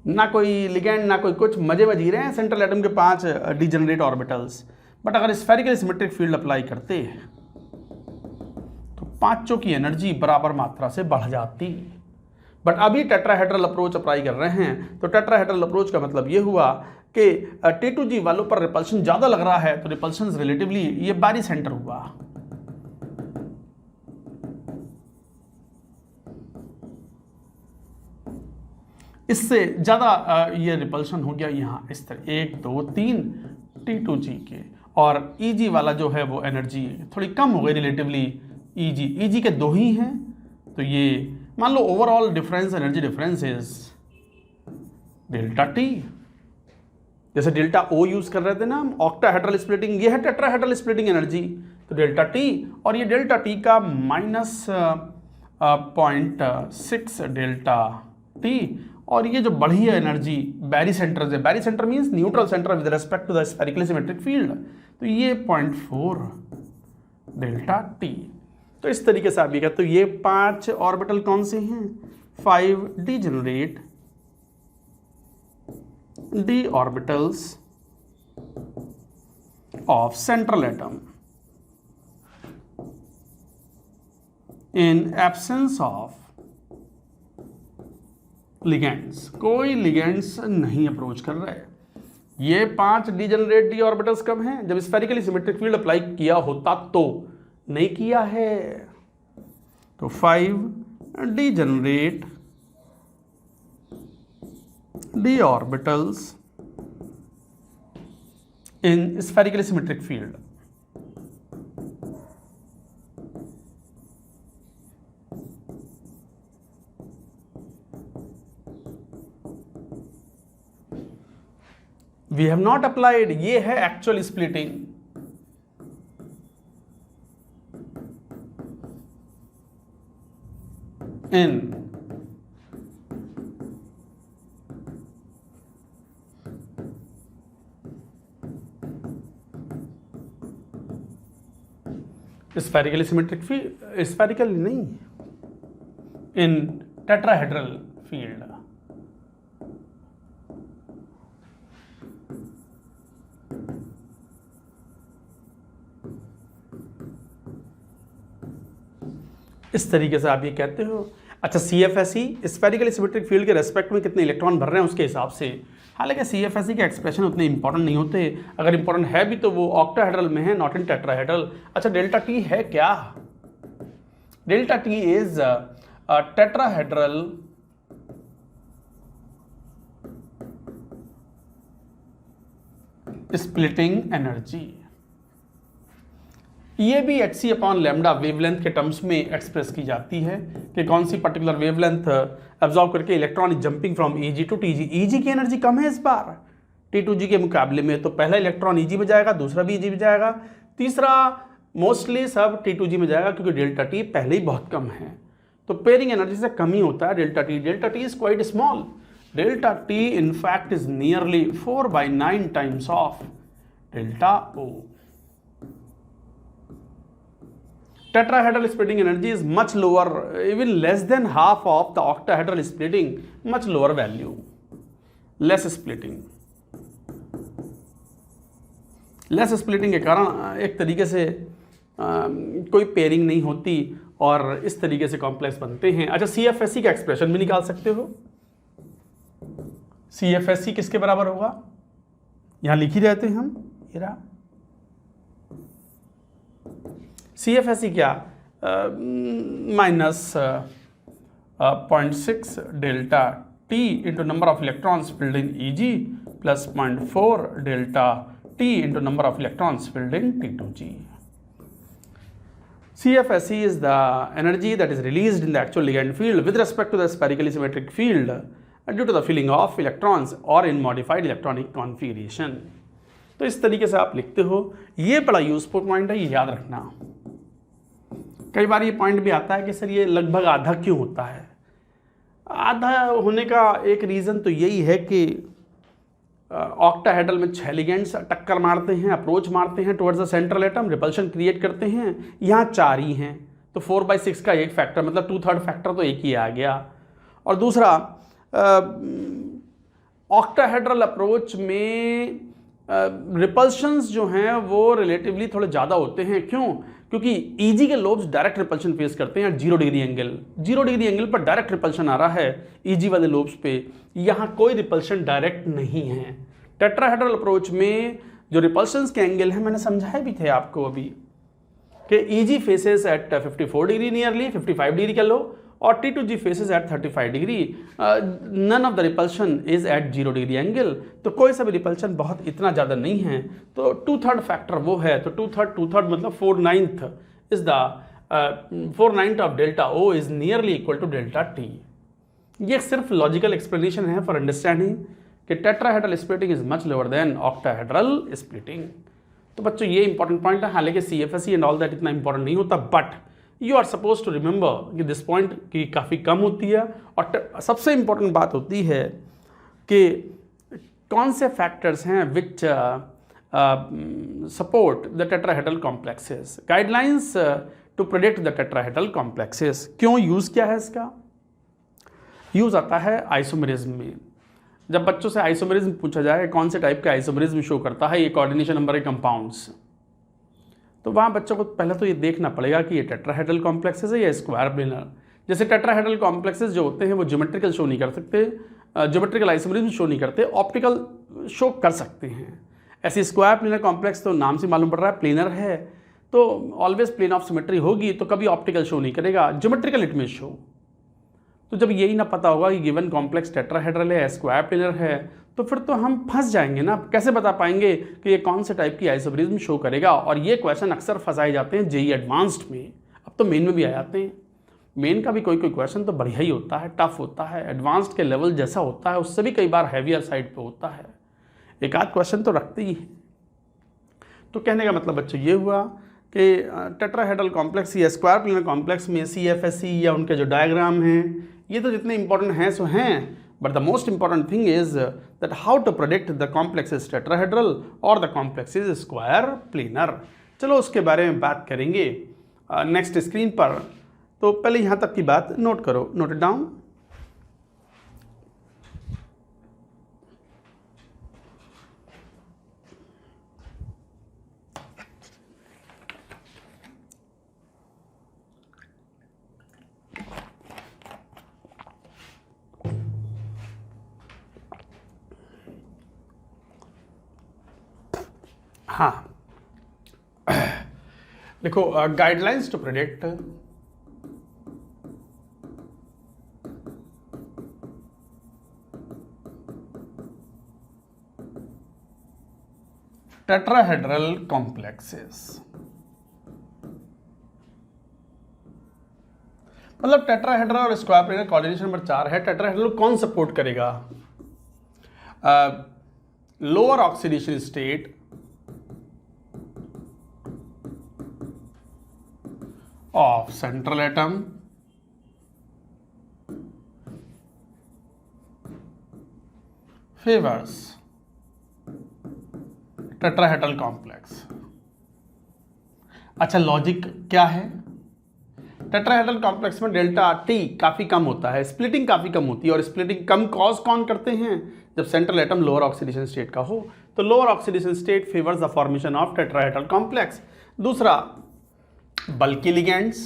ना कोई लिगेंड ना कोई कुछ, मजे में जी रहे हैं सेंट्रल एटम के 5 डिजेनरेट ऑर्बिटल्स। बट अगर स्फेरिकल सिमेट्रिक फील्ड अप्लाई करते तो पांचों की एनर्जी बराबर मात्रा से बढ़ जाती। बट अभी टेट्राहेड्रल अप्रोच अप्लाई कर रहे हैं, तो टेट्राहेड्रल अप्रोच का मतलब ये हुआ कि T2G वालों पर रिपल्शन ज़्यादा लग रहा है, तो रिपल्शन रिलेटिवली ये बारी सेंटर हुआ। इससे ज़्यादा ये रिपल्शन हो गया यहाँ इस तरह 1 2 3 T2G के, और EG वाला जो है वो एनर्जी थोड़ी कम हो गई रिलेटिवली। EG के 2 ही हैं, तो ये मान लो overall difference energy difference is delta T। जैसे डेल्टा O यूज कर रहे थे ना हम ऑक्टाहेड्रल स्प्लिटिंग, ये है टेट्राहेड्रल स्प्लिटिंग एनर्जी, तो डेल्टा T, और ये डेल्टा T का -0.6 डेल्टा T, और ये जो बढ़ी है एनर्जी बैरी सेंटर से, barycentre means neutral centre with respect to the spherically symmetric field, तो ये 0.4 डेल्टा T। तो इस तरीके से आप ये कहते हो ये 5 ऑर्बिटल कौन से हैं, 5 degenerate d orbitals of central atom in absence of ligands। कोई ligands नहीं अप्रोच कर रहे। ये 5 डिजेनरेट d orbitals कब हैं, जब स्फेरिकली सिमेट्रिक फील्ड अप्लाई किया होता, तो नहीं किया है। तो 5 degenerate d orbitals in spherically symmetric field। we have not applied, ये है actual splitting। in spherically symmetric field, spherical नहीं, इन टेट्राहेड्रल फील्ड। इस तरीके से आप ये कहते हो। अच्छा, CFSE स्फेरिकली सिमेट्रिक फील्ड के रेस्पेक्ट में कितने इलेक्ट्रॉन भर रहे हैं उसके हिसाब से। हालांकि CFSE के एक्सप्रेशन उतने इंपॉर्टेंट नहीं होते, अगर इंपॉर्टेंट है भी तो वो ऑक्टाहेड्रल में है, नॉट इन टेट्राहेड्रल। अच्छा, डेल्टा T है क्या, delta T is tetrahedral splitting energy. ये भी hc अपॉन लैम्डा वेवलेंथ के टर्म्स में एक्सप्रेस की जाती है कि कौन सी पर्टिकुलर वेवलेंथ एब्जॉर्ब करके electron is jumping from EG to TG। EG की एनर्जी कम है इस बार T2G के मुकाबले में, तो पहला इलेक्ट्रॉन EG में जाएगा, दूसरा भी EG में जाएगा, तीसरा मोस्टली सब T2G में जाएगा, क्योंकि डेल्टा T पहले ही बहुत कम है। तो पेयरिंग एनर्जी से कम ही होता है delta T। Delta T is quite small, delta T in fact is nearly 4/9 times of delta O। Tetrahedral splitting energy is much lower, even less than half of the octahedral splitting, much lower value, less splitting। less splitting के कारण एक तरीके से कोई pairing नहीं होती और इस तरीके से कॉम्प्लेक्स बनते हैं। अच्छा, CFSE का एक्सप्रेशन भी निकाल सकते हो। CFSE किसके बराबर होगा, यहां लिख ही रहते हैं हम, ये रहा CFSE क्या, -0.6 delta T into number of electrons filled in Eg plus 0.4 delta T into number of electrons filled in T2G. CFSE is the energy that is released in the actual ligand field with respect to the spherically symmetric field due to the filling of electrons or in modified electronic configuration. तो इस तरीके से आप लिखते हो, ये बड़ा useful point है, ये याद रखना। कई बार ये पॉइंट भी आता है कि सर ये लगभग आधा क्यों होता है। आधा होने का एक रीज़न तो यही है कि ऑक्टाहेड्रल में 6 लिगेंड्स टक्कर मारते हैं, अप्रोच मारते हैं towards the central atom, repulsion create करते हैं। यहाँ 4 ही हैं, तो 4/6 का एक फैक्टर मतलब 2/3 फैक्टर तो एक ही आ गया। और दूसरा ऑक्टाहेड्रल अप्रोच में रिपल्शंस जो हैं वो रिलेटिवली थोड़े ज़्यादा होते हैं। क्यों? क्योंकि ईजी के लोब्स डायरेक्ट रिपल्शन फेस करते हैं 0 डिग्री एंगल। 0 डिग्री एंगल पर डायरेक्ट रिपल्शन आ रहा है ईजी वाले लोब्स पे, यहाँ कोई रिपल्शन डायरेक्ट नहीं है। टेट्राहेड्रल अप्रोच में जो रिपल्शंस के एंगल हैं, मैंने समझाए भी थे आपको अभी कि E G faces at 54 degree nearly, 55 degree का लो, और T2G faces at 35 degree. None of the repulsion is at 0 degree angle, तो कोई सा भी रिपल्शन बहुत इतना ज़्यादा नहीं है। तो 2/3 फैक्टर वो है, तो 2/3 मतलब 4/9 is the 4/9 of delta O is nearly equal to delta T। ये सिर्फ लॉजिकल एक्सप्लेनेशन है फॉर अंडरस्टैंडिंग कि tetrahedral splitting is much lower than octahedral splitting. तो बच्चों ये इंपॉर्टेंट पॉइंट है, हालांकि CFSE एंड ऑल दैट इतना इंपॉर्टेंट नहीं होता, but you are suppose to remember कि दिस पॉइंट की काफ़ी कम होती है। और सबसे इंपॉर्टेंट बात होती है कि कौन से फैक्टर्स हैं which support the tetrahedral complexes. Guidelines to predict the tetrahedral complexes. क्यों यूज़ क्या है इसका? यूज़ आता है आइसोमेरिज्म में। जब बच्चों से आइसोमेरिज्म पूछा जाए कौन से टाइप का आइसोमेरिज्म शो करता है ये कोऑर्डिनेशन नंबर के कंपाउंड्स, तो वहाँ बच्चों को पहले तो ये देखना पड़ेगा कि ये टेट्राहेड्रल कॉम्प्लेक्सेस है या स्क्वायर प्लेनर। जैसे टेट्राहेड्रल कॉम्प्लेक्सेस जो होते हैं वो ज्योमेट्रिकल शो नहीं कर सकते, ज्योमेट्रिकल आइसोमेरिज्म शो नहीं करते, ऑप्टिकल शो कर सकते हैं। ऐसे स्क्वायर प्लेनर कॉम्प्लेक्स तो नाम से मालूम पड़ रहा है प्लेनर है, तो ऑलवेज प्लेन ऑफ सिमेट्री होगी, तो कभी ऑप्टिकल शो नहीं करेगा, ज्योमेट्रिकल इट में शो। तो जब यही ना पता होगा कि गिवन कॉम्प्लेक्स टेट्राहेड्रल है, स्क्वायर प्लेनर है, तो फिर तो हम फंस जाएंगे ना। कैसे बता पाएंगे कि ये कौन से टाइप की आइसोमेरिज्म शो करेगा? और ये क्वेश्चन अक्सर फंसाए जाते हैं जेईई एडवांस्ड में, अब तो मेन में भी आ जाते हैं। मेन का भी कोई कोई क्वेश्चन तो बढ़िया ही होता है, टफ होता है, एडवांस्ड के लेवल जैसा होता है उससे भी कई बार हैवियर साइड पे होता है, एक आध क्वेश्चन तो रखते ही है। तो कहने का मतलब बच्चों ये हुआ कि टेट्राहेड्रल कॉम्प्लेक्स या स्क्वायर प्लेनर कॉम्प्लेक्स में CFSE या उनके जो डायग्राम हैं ये तो जितने इंपॉर्टेंट हैं सो हैं, but the most important thing is that how to predict the complex is tetrahedral और the complex is square planar. चलो उसके बारे में बात करेंगे नेक्स्ट स्क्रीन पर। तो पहले यहाँ तक की बात नोट करो, नोट इट डाउन। हाँ, देखो guidelines to predict tetrahedral complexes. मतलब टेट्राहेड्रल और स्क्वायर प्लेनर कोऑर्डिनेशन नंबर 4 है। टेट्राहेड्रल कौन सपोर्ट करेगा? Lower oxidation state of central atom favors tetrahedral complex। अच्छा, लॉजिक क्या है? टेट्राहेड्रल कॉम्प्लेक्स में डेल्टा T काफ़ी कम होता है, स्प्लिटिंग काफ़ी कम होती है, और स्प्लिटिंग कम कॉज कौन करते हैं? जब central atom lower oxidation state का हो, तो lower oxidation state favours the formation of tetrahedral complex. दूसरा, bulky ligands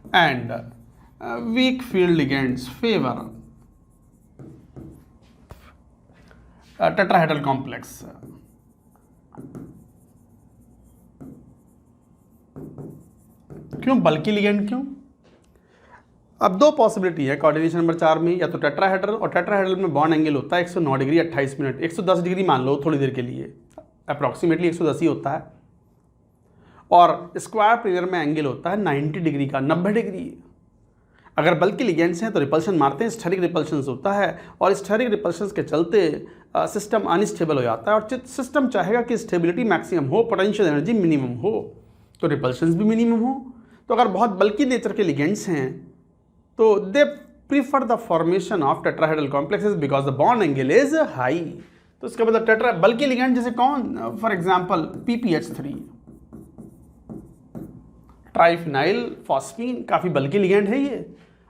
and weak field ligands favour tetrahedral complex. क्यों बल्की लिगेंड? क्यों? अब दो पॉसिबिलिटी है कोऑर्डिनेशन नंबर 4 में, या तो टेट्राहेड्रल, और टेट्राहेड्रल में बॉन्ड एंगल होता है 109 डिग्री 28 मिनट, 110 डिग्री मान लो थोड़ी देर के लिए, अप्रॉक्सीमेटली 110 ही होता है, और स्क्वायर प्लेनर में एंगल होता है 90 डिग्री का, 90 डिग्री। अगर बल्कि लिगेंड्स हैं तो रिपल्शन मारते हैं, स्टेरिक रिपल्शन होता है, और स्टेरिक रिपल्शन के चलते सिस्टम अनस्टेबल हो जाता है, और सिस्टम चाहेगा कि स्टेबिलिटी मैक्सिमम हो, पोटेंशियल एनर्जी मिनिमम हो, तो रिपल्शन भी मिनिमम हो। तो अगर बहुत बल्कि नेचर के लिगेंड्स हैं तो they prefer the formation of tetrahedral complexes because the bond angle is high. तो इसका मतलब टेट्रा बल्कि लिगेंड जैसे कौन, for example PPH3, triphenyl phosphine, काफ़ी बल्कि लिगेंड है ये।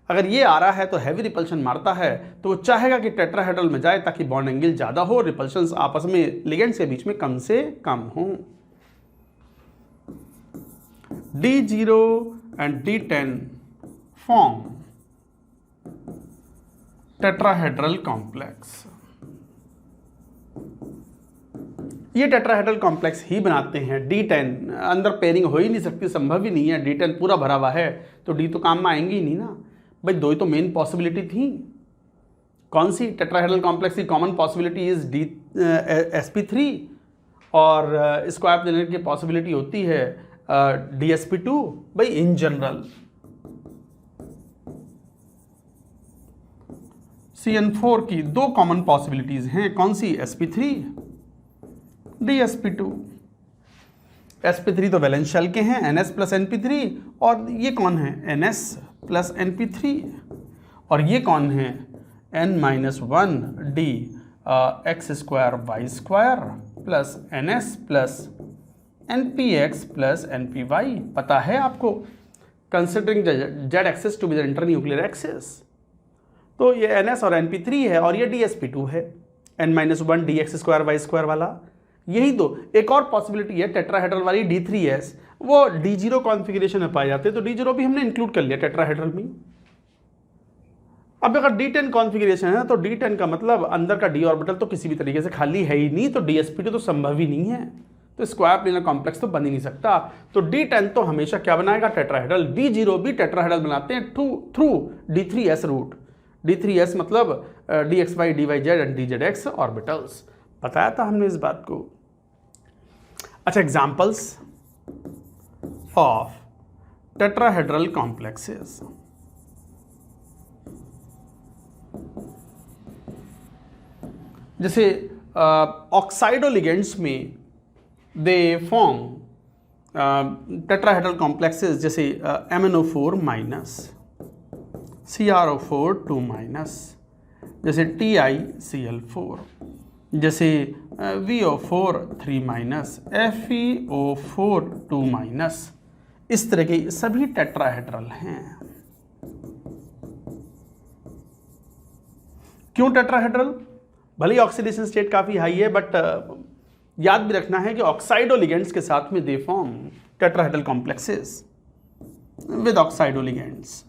अगर ये आ रहा है तो हैवी रिपल्शन मारता है, तो वो चाहेगा कि टेट्राहेड्रल में जाए ताकि बॉन्ड एंगल ज़्यादा हो, रिपल्शंस आपस में लिगेंड्स के बीच में कम से कम हो। D0 and D10 form tetrahedral complex. ये टेट्राहेड्रल कॉम्प्लेक्स ही बनाते हैं। D10 अंदर पेयरिंग हो ही नहीं सकती, संभव ही नहीं है, D10 पूरा भरा हुआ है तो D तो काम में आएंगे ही नहीं ना भाई। दो ही तो मेन पॉसिबिलिटी थी। कौन सी? टेट्राहेड्रल कॉम्प्लेक्स की कॉमन पॉसिबिलिटी इज sp3, और स्क्वायर प्लेनर की पॉसिबिलिटी होती है DsP2 भाई इन जनरल। CN4 की दो कॉमन पॉसिबिलिटीज हैं, कौन सी? sp3 DsP2। sp3 तो वैलेंस शेल के हैं, NS प्लस NP3, और ये कौन है? NS प्लस NP3, और ये कौन है? N-1 D x² y² plus NS plus NPX plus NPY। पता है आपको, considering z axis to be the internuclear axis. तो ये NS और NP3 है, और ये DsP2 है, N-1 dx² y² वाला। यही दो। एक और पॉसिबिलिटी है टेट्राहेड्रल वाली D3S, वो D0 कॉन्फ़िगरेशन में पाए जाते हैं, तो D0 भी हमने इंक्लूड कर लिया टेट्राहेड्रल में। अब अगर D10 कॉन्फ़िगरेशन है तो D10 का मतलब अंदर का d ऑर्बिटल तो किसी भी तरीके से खाली है ही नहीं, तो DsP2 तो संभव ही नहीं है, तो स्क्वायर प्लेनर कॉम्प्लेक्स तो बन ही नहीं सकता। तो D10 तो हमेशा क्या बनाएगा? टेट्राहेड्रल। D0 भी टेट्राहेड्रल बनाते हैं थ्रू D3S रूट। D3S मतलब dxy dyz and dzx orbitals. बताया था हमने इस बात को। अच्छा, एग्जाम्पल्स ऑफ टेट्राहेड्रल कॉम्प्लेक्सेस। जैसे ऑक्साइडो लिगेंड्स में दे फॉर्म टेट्राहेड्रल कॉम्प्लेक्सेस, जैसे MnO4 माइनस, CrO4 2 माइनस, जैसे TiCl4, जैसे VO4 3 माइनस, FeO4 2 माइनस। इस तरह के सभी टेट्राहेड्रल हैं। क्यों टेट्राहेड्रल? भले ही ऑक्सीडेशन स्टेट काफ़ी हाई है, बट याद भी रखना है कि ऑक्साइडो लिगेंड्स के साथ में they form tetrahedral complexes with oxido ligands.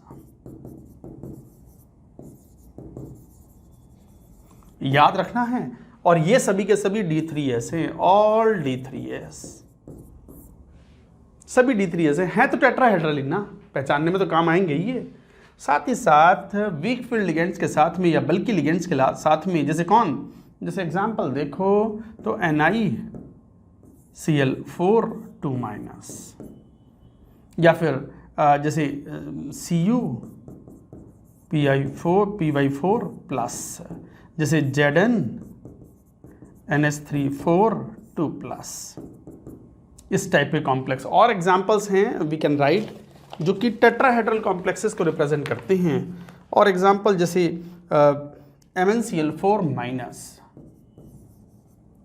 याद रखना है। और ये सभी के सभी D3S हैं, ऑल D3S, सभी D3S हैं तो टेट्राहेड्रल ही ना, पहचानने में तो काम आएंगे ही ये। साथ ही साथ वीक फील्ड लिगेंड्स के साथ में या बल्कि लिगेंड्स के साथ में, जैसे कौन? जैसे एग्जांपल देखो तो NiCl4 2 माइनस, या फिर जैसे Cu Py4 प्लस, जैसे Zn NH3 4 2 प्लस। इस टाइप के कॉम्प्लेक्स और एग्जांपल्स हैं वी कैन राइट, जो कि टेट्राहेड्रल कॉम्प्लेक्सेस को रिप्रेजेंट करते हैं। और एग्जांपल जैसे MnCl4 minus,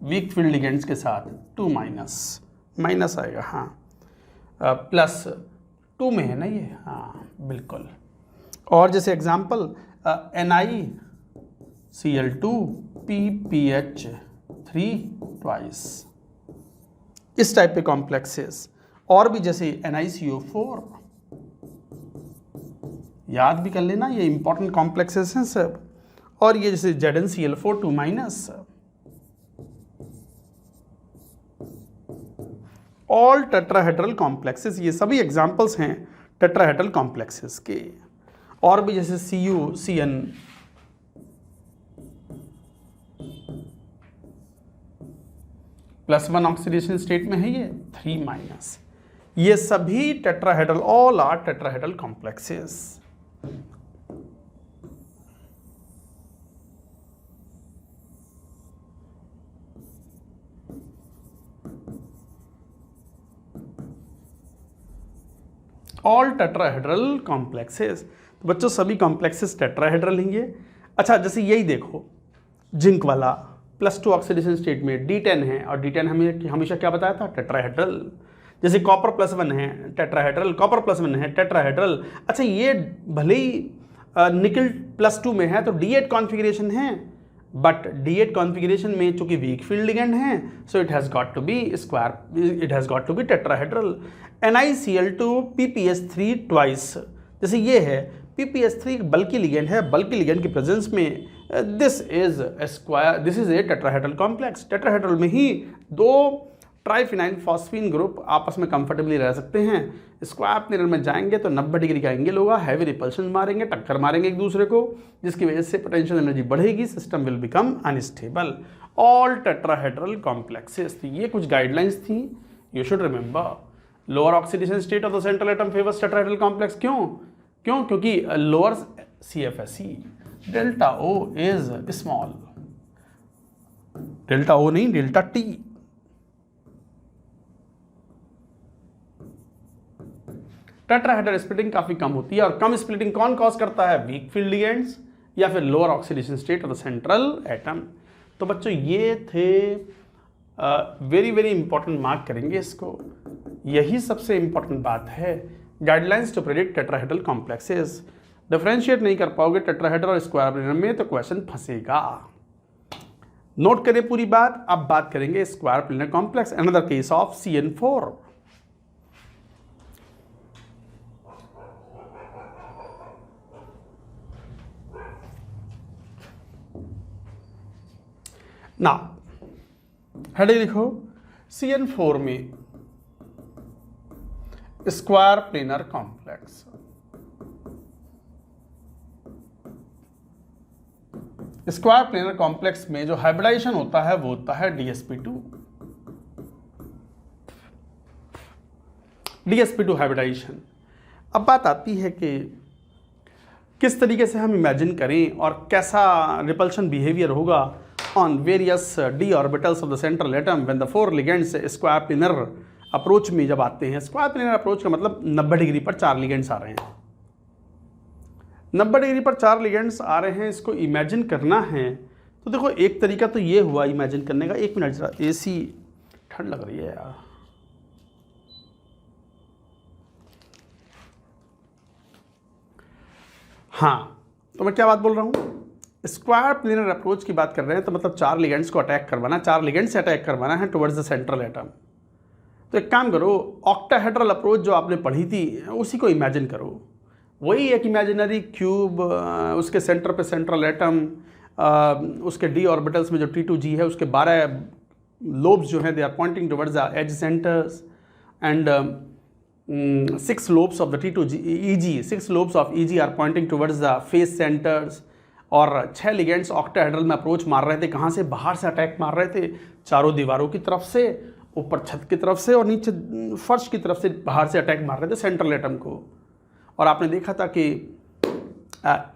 week field ligands के साथ 2 माइनस आएगा, हाँ, प्लस 2 में है ना ये, हाँ बिल्कुल। और जैसे एग्जांपल NiCl2 PPH3 ट्वाइस, इस टाइप के कॉम्प्लेक्सेस। और भी जैसे NiCO4, याद भी कर लेना, ये इंपॉर्टेंट कॉम्प्लेक्सेस हैं सब। और ये जैसे ZnCl4 2 minus, all tetrahedral complexes, ये सभी एग्जांपल्स हैं टेट्राहेड्रल कॉम्प्लेक्सेस के। और भी जैसे CuCN, +1 ऑक्सीडेशन स्टेट में है ये 3-, ये सभी tetrahedral, all are tetrahedral complexes. All tetrahedral complexes. तो बच्चों सभी कॉम्प्लेक्सेस टेट्राहेड्रल हैं। अच्छा, जैसे यही देखो जिंक वाला +2 ऑक्सीडेशन स्टेट में D10 है, और D10 हमें हमेशा क्या बताया था, टेट्राहेड्रल। जैसे कॉपर +1 है टेट्राहेड्रल, कॉपर +1 है टेट्राहेड्रल। अच्छा, ये भले ही निकल +2 में है तो D8 कॉन्फ़िगरेशन है, बट D8 कॉन्फ़िगरेशन में चूंकि वीक फील्ड लिगेंड है, so it has got to be square, it has got to be tetrahedral. NiCl2 PPS3 twice, जैसे ये है PPS3 एक बल्कि लिगेंड है, बल्कि लिगेंड की प्रेजेंस में this is a tetrahedral complex. Tetrahedral में ही दो ट्राइफिनाइल फॉस्फीन ग्रुप आपस में कंफर्टेबली रह सकते हैं। स्क्वायर प्लेनर में जाएंगे तो 90 डिग्री का एंगल होगा, हैवी रिपल्शन मारेंगे, टक्कर मारेंगे एक दूसरे को, जिसकी वजह से पोटेंशियल एनर्जी बढ़ेगी, system will become unstable. All tetrahedral complexes. तो ये कुछ गाइडलाइंस थी, you should remember. Lower oxidation state of the central atom favours tetrahedral complex. क्यों? क्योंकि lower CFSE delta O is small, delta O नहीं, delta T। Tetrahedral splitting काफी कम होती है, और कम स्प्लिटिंग कौन कॉज करता है, वीक फील्ड लिगेंड्स या फिर lower oxidation state of the central atom. तो बच्चों ये थे वेरी वेरी इंपॉर्टेंट, मार्क करेंगे इसको, यही सबसे इंपॉर्टेंट बात है। Guidelines to predict tetrahedral complexes. Differentiate नहीं कर पाओगे टेट्राहेड्रल और स्क्वायर प्लेनर में तो क्वेश्चन फंसेगा। नोट करें पूरी बात। अब बात करेंगे square planar complex, another case of CN4। ना हेडिंग लिखो, CN4 में square planar complex. Square planar complex में जो हाइब्रिडाइजेशन होता है वो होता है DsP2। DsP2 hybridisation. अब बात आती है कि किस तरीके से हम इमेजिन करें और कैसा रिपल्शन बिहेवियर होगा on various d orbitals of the central atom when the 4 ligands square planar approach में जब आते हैं। स्क्वायर प्लेनर अप्रोच का मतलब 90 डिग्री पर 4 लिगेंड्स आ रहे हैं। 90 डिग्री पर 4 लिगेंड्स आ रहे हैं, इसको इमेजिन करना है। तो देखो एक तरीका तो ये हुआ इमेजिन करने का। एक मिनट जरा, AC ठंड लग रही है यार। हाँ, तो मैं क्या बात बोल रहा हूँ, स्क्वायर प्लेनर अप्रोच की बात कर रहे हैं, तो मतलब 4 लिगेंड्स को अटैक करवाना, 4 लिगेंड्स से अटैक करवाना है टुवर्ड्स द सेंट्रल एटम। तो एक काम करो, ऑक्टाहेड्रल अप्रोच जो आपने पढ़ी थी उसी को इमेजिन करो। वही एक इमेजिनरी क्यूब, उसके सेंटर पे सेंट्रल एटम, उसके d ऑर्बिटल्स में जो T2G है उसके 12 लोब्स जो हैं they are pointing towards the edge centres, and 6 lobes of the T2EG, 6 lobes of EG are pointing towards the face centers। और 6 लिगेंड्स ऑक्टाहेड्रल में अप्रोच मार रहे थे। कहाँ से? बाहर से अटैक मार रहे थे, चारों दीवारों की तरफ से, ऊपर छत की तरफ से और नीचे फर्श की तरफ से बाहर से अटैक मार रहे थे सेंट्रल एटम को। और आपने देखा था कि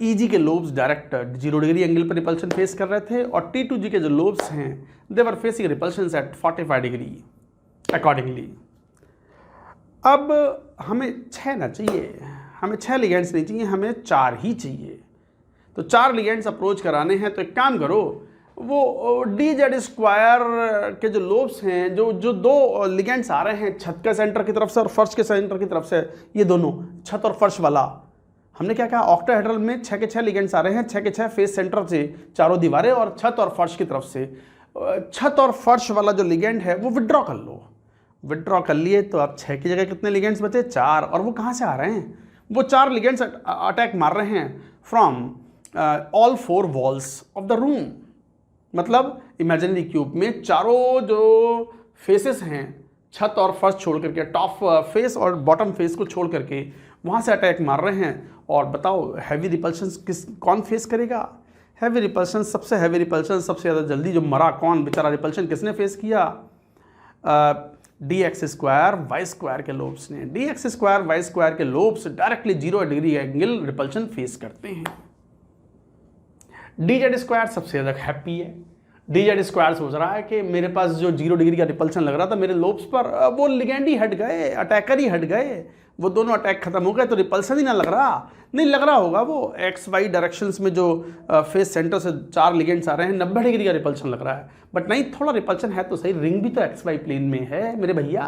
EG के लोब्स डायरेक्ट 0 डिग्री एंगल पर रिपल्शन फेस कर रहे थे, और T2G के जो लोब्स हैं they were facing repulsion at 45 degree accordingly. अब हमें 6 ना चाहिए, हमें 6 लिगेंड्स नहीं चाहिए, हमें 4 ही चाहिए। तो 4 लिगेंड्स अप्रोच कराने हैं, तो एक काम करो, वो DZ स्क्वायर के जो लोब्स हैं, जो 2 लिगेंड्स आ रहे हैं छत के सेंटर की तरफ से और फर्श के सेंटर की तरफ से, ये दोनों छत और फर्श वाला, हमने क्या कहा, ऑक्टाहेड्रल में 6 के 6 लिगेंड्स आ रहे हैं, 6 के 6 फेस सेंटर से, चारों दीवारें और छत और फर्श की तरफ से। छत और फर्श वाला जो लिगेंड है वो विड्रॉ कर लो। विड्रॉ कर लिए तो अब 6 की जगह कितने लिगेंड्स बचे? 4। और वो कहाँ से आ रहे हैं? वो 4 लिगेंड्स अटैक मार रहे हैं from all 4 walls of the room. मतलब इमेजिनरी क्यूब में चारों जो फेसेस हैं, छत और फर्श छोड़ करके, टॉप फेस और बॉटम फेस को छोड़ करके वहाँ से अटैक मार रहे हैं। और बताओ हैवी रिपल्शन कौन फेस करेगा? हैवी रिपल्शन, सबसे हैवी रिपल्शन, सबसे ज़्यादा जल्दी जो मरा कौन बेचारा, रिपल्शन किसने फेस किया? D x square Y square के लोब्स ने। D x square Y square के lobes directly 0 degree angle repulsion face करते हैं। डी जेड स्क्वायर सबसे ज़्यादा हैप्पी है। डी जेड स्क्वायर सोच रहा है कि मेरे पास जो 0 डिग्री का रिपल्शन लग रहा था मेरे लोब्स पर, वो लिगेंड ही हट गए, अटैकर ही हट गए, वो दोनों अटैक खत्म हो गए, तो रिपल्सन ही ना लग रहा, नहीं लग रहा होगा वो एक्स वाई डायरेक्शंस में जो फेस सेंटर से 4 लिगेंड्स आ रहे हैं 90 डिग्री का रिपल्शन लग रहा है। बट नहीं, थोड़ा रिपल्शन है तो सही, रिंग भी तो एक्स वाई प्लेन में है मेरे भैया।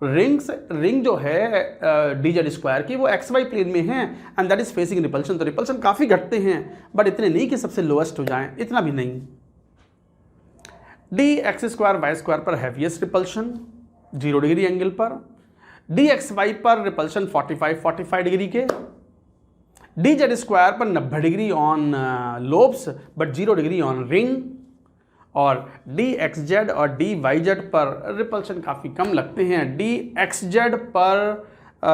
रिंग जो है डी जेड स्क्वायर की वो एक्स वाई प्लेन में है and that is facing repulsion. तो रिपल्शन काफ़ी घटते हैं बट इतने नहीं कि सबसे लोएस्ट हो जाएं, इतना भी नहीं। D x square Y square पर हैवीएस्ट रिपल्शन 0 डिग्री एंगल पर, डी एक्स वाई पर रिपल्शन 45 डिग्री के, डी जेड स्क्वायर पर 90 degree on lobes but 0 degree on ring, और डी एक्स जेड और डी वाई जेड पर रिपल्शन काफ़ी कम लगते हैं। डी एक्स जेड पर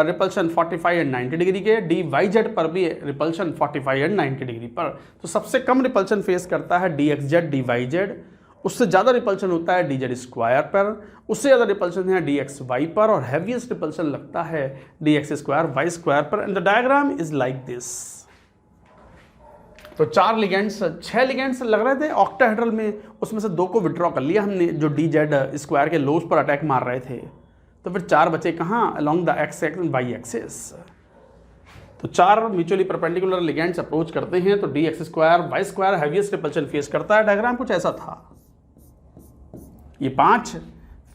रिपल्शन 45 एंड 90 डिग्री के, डी वाई जेड पर भी रिपल्शन 45 एंड 90 डिग्री पर। तो सबसे कम रिपल्शन फेस करता है D x z d y z, उससे ज़्यादा रिपल्शन होता है डी जेड स्क्वायर पर, उससे ज़्यादा रिपल्शन है डी एक्स वाई पर, और हैवीएस्ट रिपल्शन लगता है D x square Y square पर। And the diagram is like this. तो 4 लिगेंड्स, 6 लिगेंड्स लग रहे थे ऑक्टाहेड्रल में, उसमें से 2 को विड्रॉ कर लिया हमने जो डी जेड स्क्वायर के लोब्स पर अटैक मार रहे थे। तो फिर 4 बचे कहाँ? Along the x axis y axis. तो 4 म्यूचुअली परपेंडिकुलर लिगेंड्स अप्रोच करते हैं तो d x square Y square heaviest repulsion face करता है। डायग्राम कुछ ऐसा था। ये 5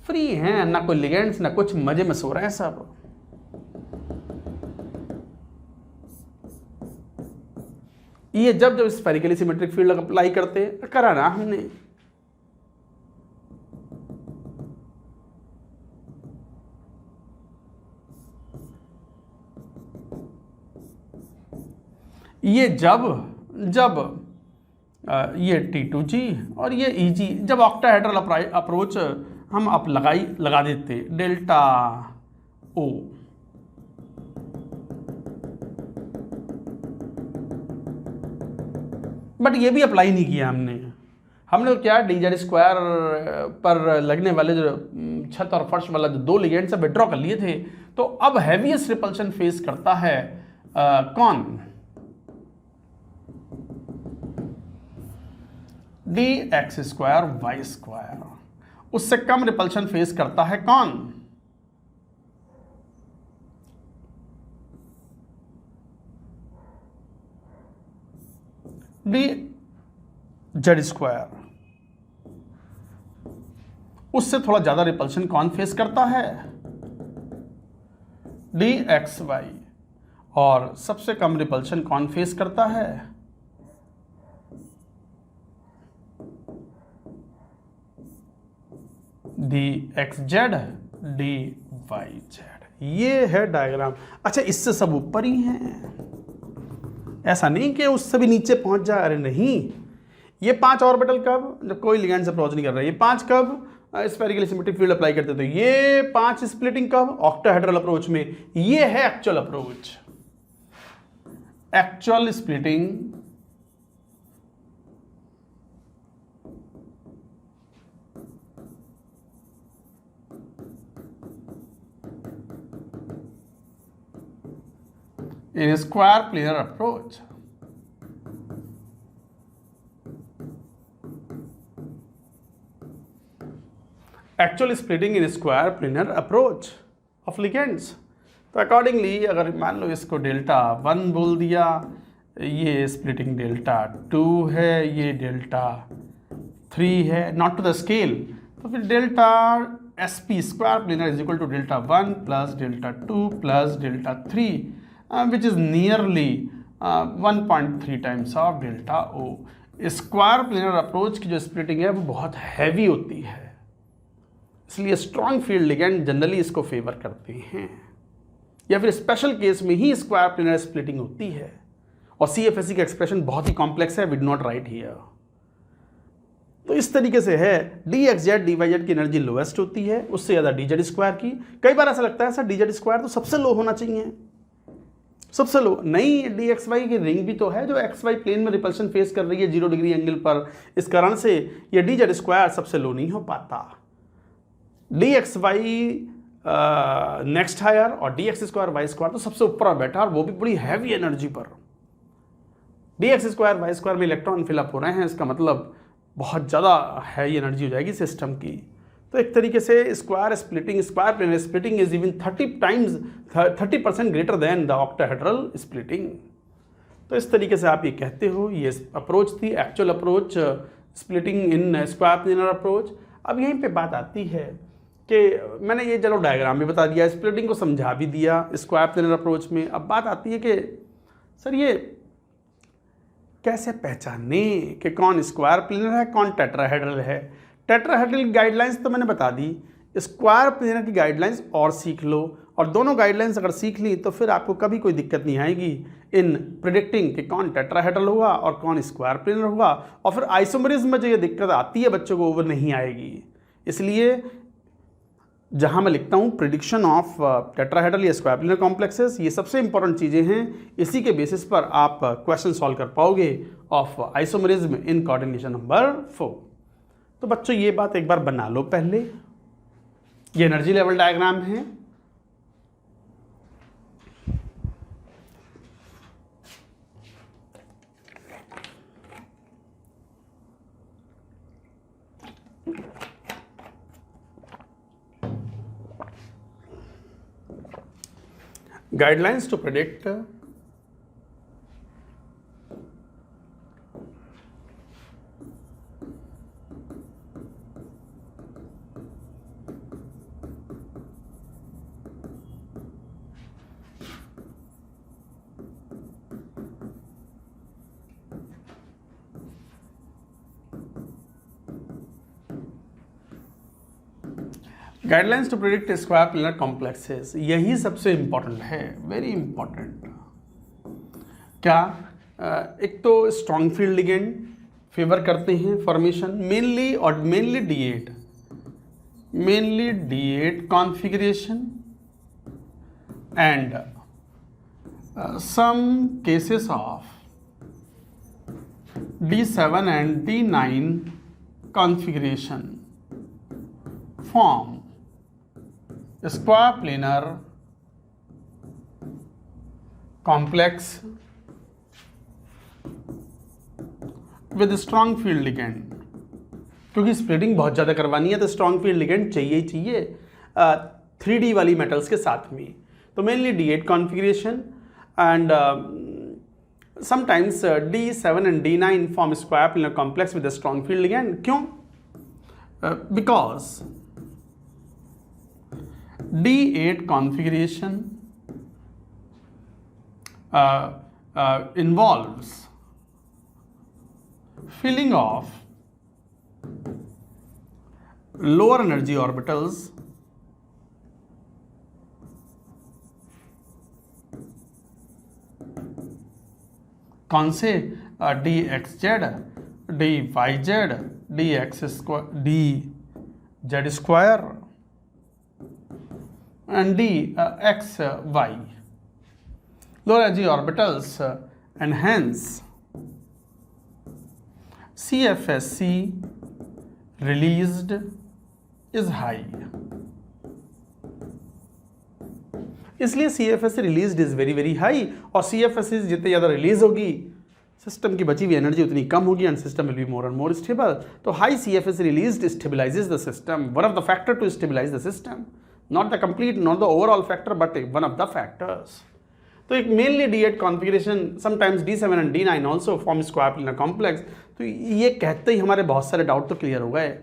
फ्री हैं, ना कोई लिगेंड्स ना कुछ, मजे में सो रहे हैं सब। ये जब स्फेरिकली सिमेट्रिक फील्ड अप्लाई करते करा ना हमने। ये जब ये T2G और ये EG जब ऑक्टाहेड्रल अप्रोच हम लगा देते डेल्टा O, बट ये भी अप्लाई नहीं किया हमने तो क्या डी जेड स्क्वायर पर लगने वाले जो छत और फर्श वाला जो 2 लिगेंड से विड्रॉ कर लिए थे। तो अब हैवीएस्ट रिपल्शन फेस करता है कौन? D x square Y square. उससे कम रिपल्शन फेस करता है कौन? D z square. उससे थोड़ा ज्यादा रिपल्शन कौन फेस करता है? D x y. और सबसे कम रिपल्शन कौन फेस करता है? D x z d y z. ये है डायग्राम। अच्छा, इससे सब ऊपर ही हैं, ऐसा नहीं कि उससे भी नीचे पहुंच जाए। अरे नहीं, ये 5 ऑर्बिटल कब? जब कोई लिगेंड से अप्रोच नहीं कर रहा है। ये 5 कब? स्फेरिकली सिमेट्रिक फील्ड अप्लाई करते थे। ये 5 स्प्लिटिंग कब? ऑक्टाहेड्रल अप्रोच में। ये है actual approach, actual splitting. in a square planar approach. Actual splitting in a square planar approach of ligands. तो अकॉर्डिंगली अगर मान लो इसको डेल्टा 1 बोल दिया, ये स्प्लिटिंग डेल्टा 2 है, ये डेल्टा 3 है, नॉट टू द स्केल। तो फिर delta s p square planar is equal to delta 1 plus delta 2 plus delta 3 which is nearly 1.3 times of delta O. Square planar approach की जो स्प्लिटिंग है वो बहुत हैवी होती है, इसलिए स्ट्रॉन्ग फील्ड लिगेंड जनरली इसको फेवर करते हैं, या फिर स्पेशल केस में ही स्क्वायर प्लेनर स्प्लिटिंग होती है। और CFSE का एक्सप्रेशन बहुत ही कॉम्प्लेक्स है, विड नॉट राइट हियर। तो इस तरीके से है, dxz dyz की एनर्जी लोएस्ट होती है, उससे ज़्यादा dz स्क्वायर की। कई बार ऐसा लगता है सर dz स्क्वायर तो सबसे लो होना चाहिए, सबसे लो। नई डी एक्स वाई की रिंग भी तो है जो एक्स वाई प्लेन में रिपल्शन फेस कर रही है 0 डिग्री एंगल पर, इस कारण से ये डी जेड स्क्वायर सबसे लो नहीं हो पाता। D x Y next higher और D x square Y square तो सबसे ऊपर बैठा, और वो भी बड़ी हैवी एनर्जी पर। D x square Y square में इलेक्ट्रॉन फिलअप हो रहे हैं, इसका मतलब बहुत ज़्यादा हैवी एनर्जी हो जाएगी सिस्टम की। तो एक तरीके से square splitting, square planar splitting is even 30% greater than the octahedral splitting. तो इस तरीके से आप ये कहते हो, ये अप्रोच थी, actual approach, splitting in square planar approach. अब यहीं पे बात आती है कि मैंने ये चलो डायग्राम भी बता दिया, स्प्लिटिंग को समझा भी दिया स्क्वायर प्लेनर अप्रोच में। अब बात आती है कि सर ये कैसे पहचाने कि कौन स्क्वायर प्लेनर है, कौन टेट्राहेड्रल है। टेट्राहेड्रल की गाइडलाइंस तो मैंने बता दी, स्क्वायर प्लेनर की गाइडलाइंस और सीख लो, और दोनों गाइडलाइंस अगर सीख ली तो फिर आपको कभी कोई दिक्कत नहीं आएगी इन प्रिडिक्टिंग कि कौन टेट्राहेड्रल हुआ और कौन स्क्वायर प्लेनर हुआ। और फिर आइसोमेरिज्म में जो ये दिक्कत आती है बच्चों को, वो नहीं आएगी। इसलिए जहाँ मैं लिखता हूँ प्रिडिक्शन ऑफ टेट्राहेड्रल या स्क्वायर प्लेनर कॉम्प्लेक्सेस, ये सबसे इंपॉर्टेंट चीज़ें हैं। इसी के बेसिस पर आप क्वेश्चन सॉल्व कर पाओगे of isomerism in coordination number 4। तो बच्चों ये बात एक बार बना लो पहले। ये एनर्जी लेवल डायग्राम है। Guidelines to predict guidelines to predict square planar complexes, यही सबसे इंपॉर्टेंट है, वेरी इंपॉर्टेंट। क्या एक तो स्ट्रॉन्ग फील्ड लिगेंड फेवर करते हैं formation, mainly D8 configuration and some cases of D7 and D9 configuration form square planar complex with strong field ligand। क्योंकि splitting बहुत ज़्यादा करवानी है तो स्ट्रॉन्ग फील्ड लिगेंड चाहिए ही चाहिए 3D वाली मेटल्स के साथ में। तो mainly D8 configuration and sometimes D7 and D9 form square planar complex with strong field ligand. क्यों? Because D8 configuration involves filling of lower energy orbitals कौन से DXZ, DYZ, DZ square and DXY, lower energy orbitals, and hence CFSC released is high। इसलिए CFSC released is very very high, और CFSC जितने ज़्यादा release होगी system की बची हुई एनर्जी उतनी कम होगी and system will be more and more stable. तो high CFSC released stabilises the system, one of the factor to stabilise the system, not the complete, not the overall factor, but one of the factors। तो एक mainly D8 configuration, sometimes D7 and D9 also form square planar complex. तो ये कहते ही हमारे बहुत सारे doubt तो clear हो गए।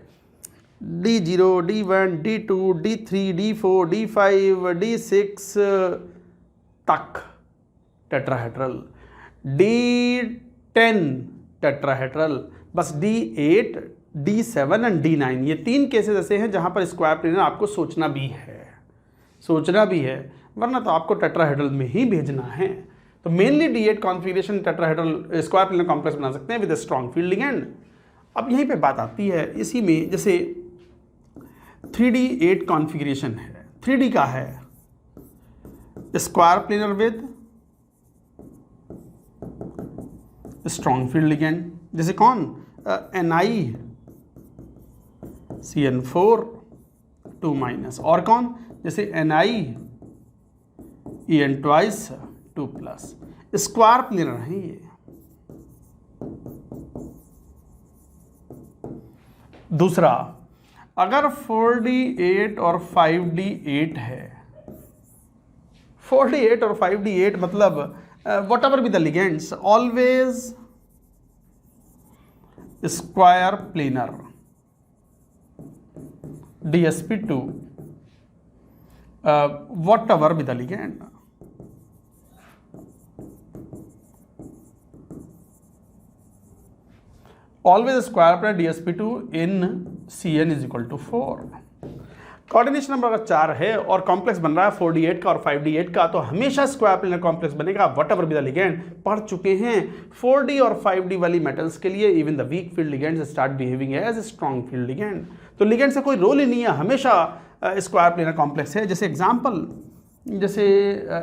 D0, D1, D2, D3, D4, D5, D6 तक टेट्राहेड्रल, D10 टेट्राहेड्रल, बस D8, D7 एंड D9 ये 3 केसेस ऐसे हैं जहां पर स्क्वायर प्लेनर आपको सोचना भी है, वरना तो आपको टेट्राहेड्रल में ही भेजना है। तो mainly D8 configuration tetrahedral square planar complex बना सकते हैं विद स्ट्रॉन्ग फील्ड लिगेंड। अब यहीं पे बात आती है, इसी में जैसे 3D8 कॉन्फ़िगरेशन है, 3D का है square planar with strong field ligand, जैसे कौन, NiCN4 2-, और कौन, जैसे NiEN ट्वाइस 2+, स्क्वायर प्लेनर है ये। दूसरा, अगर 4D8 और 5D8 है, 4D8 और 5D8 मतलब whatever be the ligands always square planar, DsP2 whatever be the ligand, always square planar DsP2 in Cn is equal to 4। Coordination number अगर 4 है और कॉम्प्लेक्स बन रहा है 4D8 का और 5D8 का, तो हमेशा स्क्वायर प्लेनर कॉम्प्लेक्स बनेगा what ever be the ligand. पढ़ चुके हैं 4D और 5D वाली मेटल्स के लिए even the weak field ligands start behaving as strong field ligand. तो लिगेंड से कोई रोल ही नहीं है, हमेशा स्क्वायर प्लेनर कॉम्प्लेक्स है। जैसे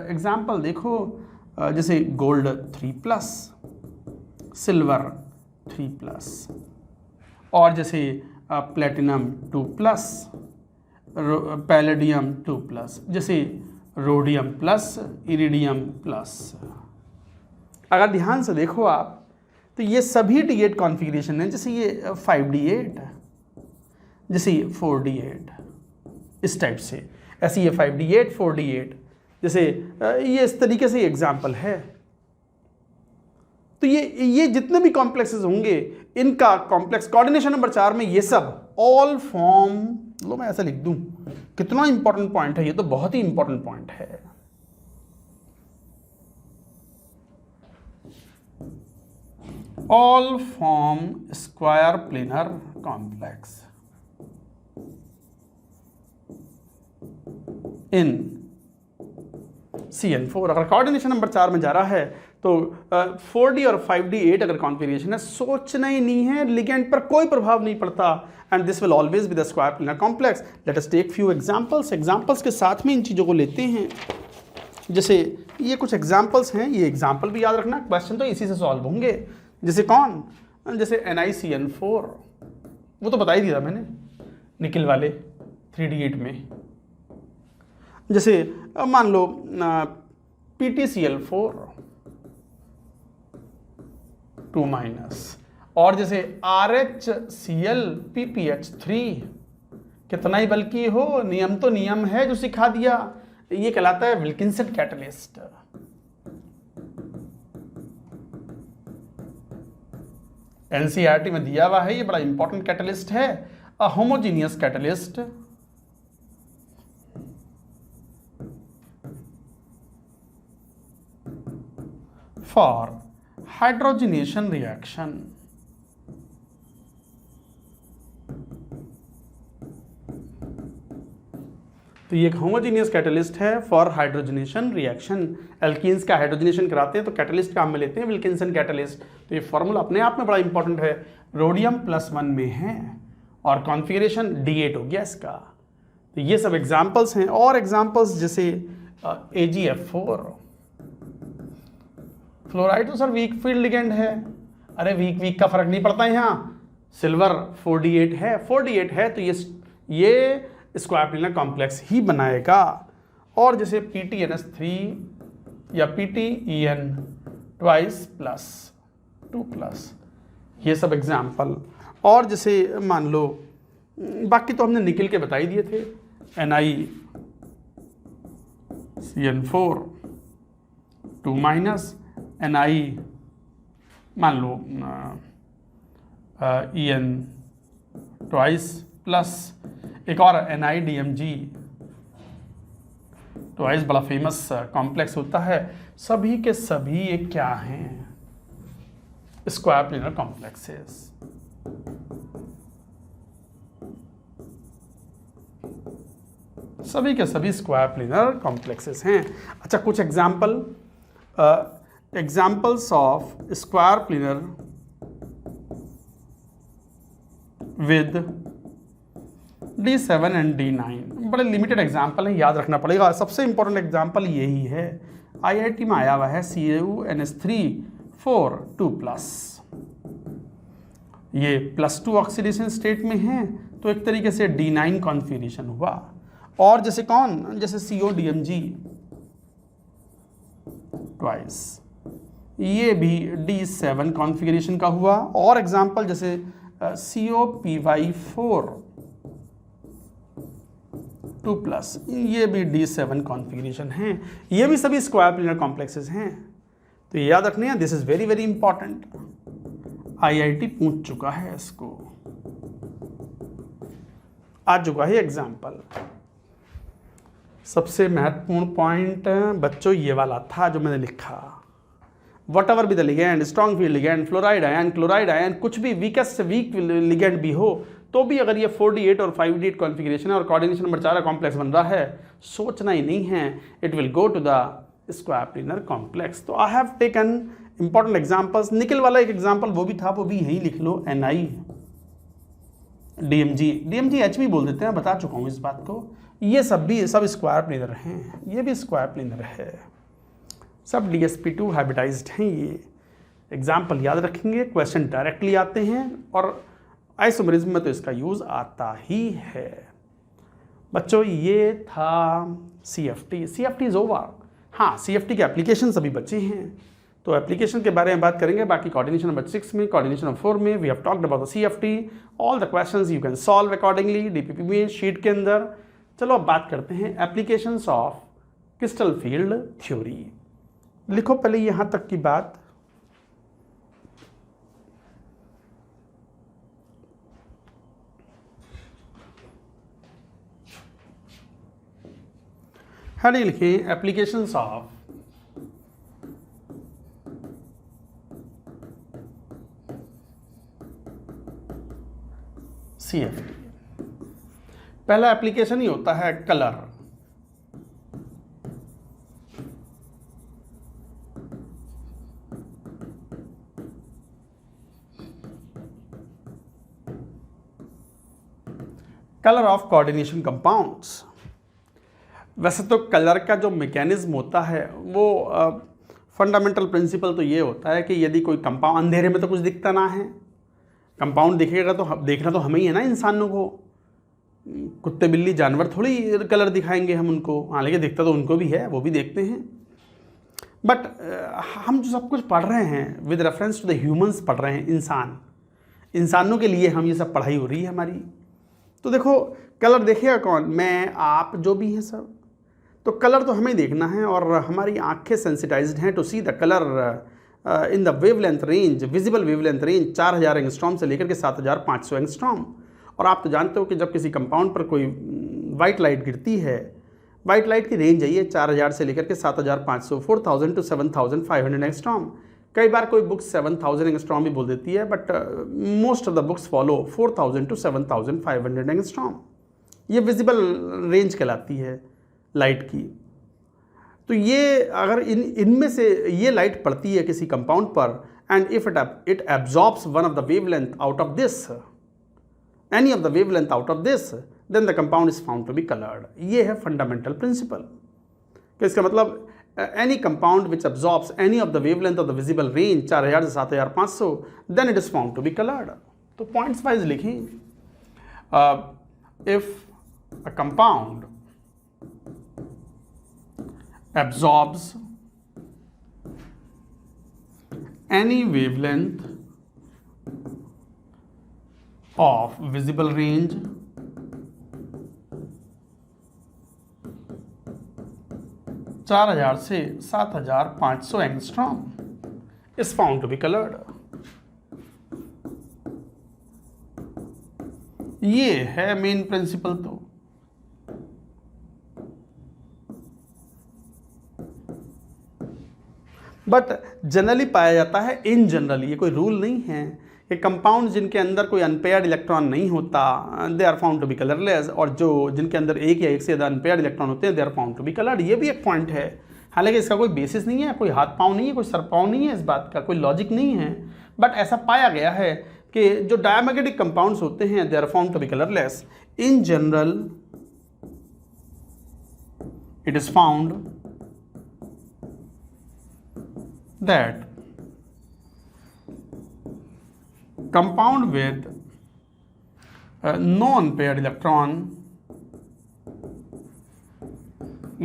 एग्जाम्पल देखो, जैसे गोल्ड 3+, सिल्वर 3+, और जैसे प्लेटिनम 2+, पैलेडियम 2+, जैसे रोडियम प्लस, इरिडियम प्लस। अगर ध्यान से देखो आप तो ये सभी D8 कॉन्फ़िगरेशन है, जैसे ये 5D8, जैसे ये 4D8, इस टाइप से, ऐसे ये 5D8 4D8, जैसे ये इस तरीके से एग्जाम्पल है। तो ये जितने भी कॉम्प्लेक्सेस होंगे इनका कॉम्प्लेक्स कोऑर्डिनेशन नंबर 4 में ये सब ऑल फॉर्म, लो मैं ऐसा लिख दूं, कितना इंपॉर्टेंट पॉइंट है ये, तो बहुत ही इंपॉर्टेंट पॉइंट है। All form square planar complex in CN4। अगर कोऑर्डिनेशन नंबर 4 में जा रहा है तो 4D और 5D8 अगर कॉन्फ़िगरेशन है, सोचना ही नहीं है, लिगेंड पर कोई प्रभाव नहीं पड़ता, and this will always be the square planar complex. Let us take few examples के साथ में इन चीज़ों को लेते हैं। जैसे ये कुछ एग्जांपल्स हैं, ये एग्जांपल भी याद रखना, क्वेश्चन तो इसी से सॉल्व होंगे। जैसे कौन, जैसे NiCN4, वो तो बता ही दिया मैंने, निकिल वाले 3D8 में। जैसे मान लो PtCl4 2-, और जैसे RHCl PpH3, कितना ही बल्कि हो, नियम तो नियम है जो सिखा दिया, ये कहलाता है विल्किंसन कैटलिस्ट। NCERT में दिया हुआ है, ये बड़ा इंपॉर्टेंट कैटलिस्ट है, a homogeneous catalyst for hydrogenation reaction. तो ये एक होमोजीनियस कैटलिस्ट है फॉर हाइड्रोजनेशन रिएक्शन। एल्कीन्स का हाइड्रोजनेशन कराते हैं तो कैटलिस्ट काम में लेते हैं विल्किंसन कैटलिस्ट। तो ये फॉर्मूला अपने आप में बड़ा इंपॉर्टेंट है। रोडियम +1 में है और कॉन्फ़िगरेशन D8 हो गया इसका। तो ये सब एग्जांपल्स हैं, और एग्जांपल्स जैसे AgF4, फ्लोराइड तो सर वीक फील्ड लिगेंड है। अरे वीक का फर्क नहीं पड़ता यहाँ, सिल्वर 4D8 है तो ये स्क्वायर प्लेनर कॉम्प्लेक्स ही बनाएगा। और जैसे PtNS3 या PtEN ट्वाइस +2+, ये सब एग्जाम्पल। और जैसे मान लो, बाकी तो हमने निकल के बता ही दिए थे, NiCN4 2-, Ni मान लो EN ट्वाइस प्लस, एक और NiDMG ट्वाइस, बड़ा फेमस कॉम्प्लेक्स होता है। सभी के सभी ये क्या हैं, स्क्वायर प्लेनर कॉम्प्लेक्सेस। सभी के सभी स्क्वायर प्लेनर कॉम्प्लेक्सेस हैं। अच्छा, कुछ examples of square planar with D7 and D9, बड़े लिमिटेड एग्जाम्पल हैं, याद रखना पड़ेगा। सबसे इंपॉर्टेंट एग्जाम्पल यही है, IIT में आया हुआ है CuNS3 4 2+, ये +2 ऑक्सीडेशन स्टेट में है तो एक तरीके से D9 कॉन्फ़िगरेशन हुआ। और जैसे कौन, जैसे CODMG ट्वाइस, ये भी D7 कॉन्फ़िगरेशन का हुआ। और एग्जांपल जैसे COPY4 2+, ये भी D7 कॉन्फ़िगरेशन हैं। ये भी सभी स्क्वायर प्लेनर कॉम्प्लेक्सेस हैं, तो ये याद रखने हैं। This is very very important, IIT पूछ चुका है इसको, आ चुका है एग्जाम्पल। सबसे महत्वपूर्ण पॉइंट बच्चों ये वाला था जो मैंने लिखा, what ever be the ligand, strong field ligand, fluoride ion, chloride ion, कुछ भी वीकेस्ट से वीक लिगेंड भी हो, तो भी अगर ये 4D8 और 5D8 कॉन्फ़िगरेशन है और कोऑर्डिनेशन नंबर 4 कॉम्प्लेक्स बन रहा है, सोचना ही नहीं है, it will go to the square planar complex. तो I have taken important examples. Nickel वाला एक एग्जांपल वो भी था, वो भी यही लिख लो, Ni DMG H भी बोल देते हैं, बता चुका हूँ इस बात को। ये सब स्क्वायर प्लेनर हैं, ये भी स्क्वायर प्लेनर है, सब DsP2 हाइब्रिडाइज्ड हैं। ये एग्जाम्पल याद रखेंगे, क्वेश्चन डायरेक्टली आते हैं और आइसोमरिज्म में तो इसका यूज़ आता ही है। बच्चों ये था CFT इज ओवर। हाँ, CFT के एप्लीकेशन सभी बच्चे हैं, तो एप्लीकेशन के बारे में बात करेंगे बाकी कोऑर्डिनेशन नंबर 6 में, कोऑर्डिनेशन नंबर 4 में we have talked about the CFT, all the questions you can solve accordingly DPP में शीट के अंदर। चलो अब बात करते हैं applications of crystal field theory. लिखो पहले यहाँ तक की बात। हेडिंग लिखें एप्लीकेशंस ऑफ CFT। पहला एप्लीकेशन ही होता है colour. Colour of coordination compounds. वैसे तो कलर का जो मैकेनिज्म होता है वो फंडामेंटल प्रिंसिपल तो ये होता है कि यदि कोई कंपाउंड, अंधेरे में तो कुछ दिखता ना है, कंपाउंड दिखेगा तो देखना तो हमें ही है ना, इंसानों को। कुत्ते बिल्ली जानवर थोड़ी कलर दिखाएंगे हम उनको, हालांकि दिखता तो उनको भी है, वो भी देखते हैं। बट हम जो सब कुछ पढ़ रहे हैं with reference to the humans पढ़ रहे हैं, इंसानों के लिए हम ये सब पढ़ाई हो रही है हमारी। तो देखो कलर देखेगा कौन, मैं आप जो भी हैं सब, तो कलर तो हमें देखना है और हमारी आंखें सेंसिटाइज्ड हैं to see the colour in the wavelength range, visible wavelength range 4000 angstrom से लेकर के 7500 एंगस्ट्रॉम। और आप तो जानते हो कि जब किसी कंपाउंड पर कोई वाइट लाइट गिरती है, वाइट लाइट की रेंज है ये 4000 से लेकर के 7500, 4000 टू 7500 एंगस्ट्रॉम। कई बार कोई बुक्स 7000 एंगस्ट्रॉम भी बोल देती है, but most of the books follow 4000 to 7500 angstrom. ये विजिबल रेंज कहलाती है लाइट की। तो ये अगर इनमें से ये लाइट पड़ती है किसी कंपाउंड पर, and if it absorbs one of the wavelength out of this, any of the wavelength out of this, then the compound is found to be coloured. ये है फंडामेंटल प्रिंसिपल। तो इसका मतलब any compound which absorbs any of the wavelength of the visible range 4000 से 7500, then it is found to be coloured. तो points wise लिखें, इफ a compound absorbs any wavelength of visible range चार 4000 से 7500 angstrom is found to be colored। ये है main principal. तो but generally पाया जाता है, इन जनरल, ये कोई रूल नहीं है कि कंपाउंड जिनके अंदर कोई अनपेयर्ड इलेक्ट्रॉन नहीं होता they are found to be colourless, और जो जिनके अंदर एक या एक से ज़्यादा अनपेयर्ड इलेक्ट्रॉन होते हैं they are found to be coloured. ये भी एक पॉइंट है, हालांकि इसका कोई बेसिस नहीं है, कोई हाथ पाँव नहीं है, कोई सर पाँव नहीं है, इस बात का कोई लॉजिक नहीं है, बट ऐसा पाया गया है कि जो डायमैग्नेटिक कंपाउंड्स होते हैं they are found to be colourless. In general it is found that compound with no unpaired electron,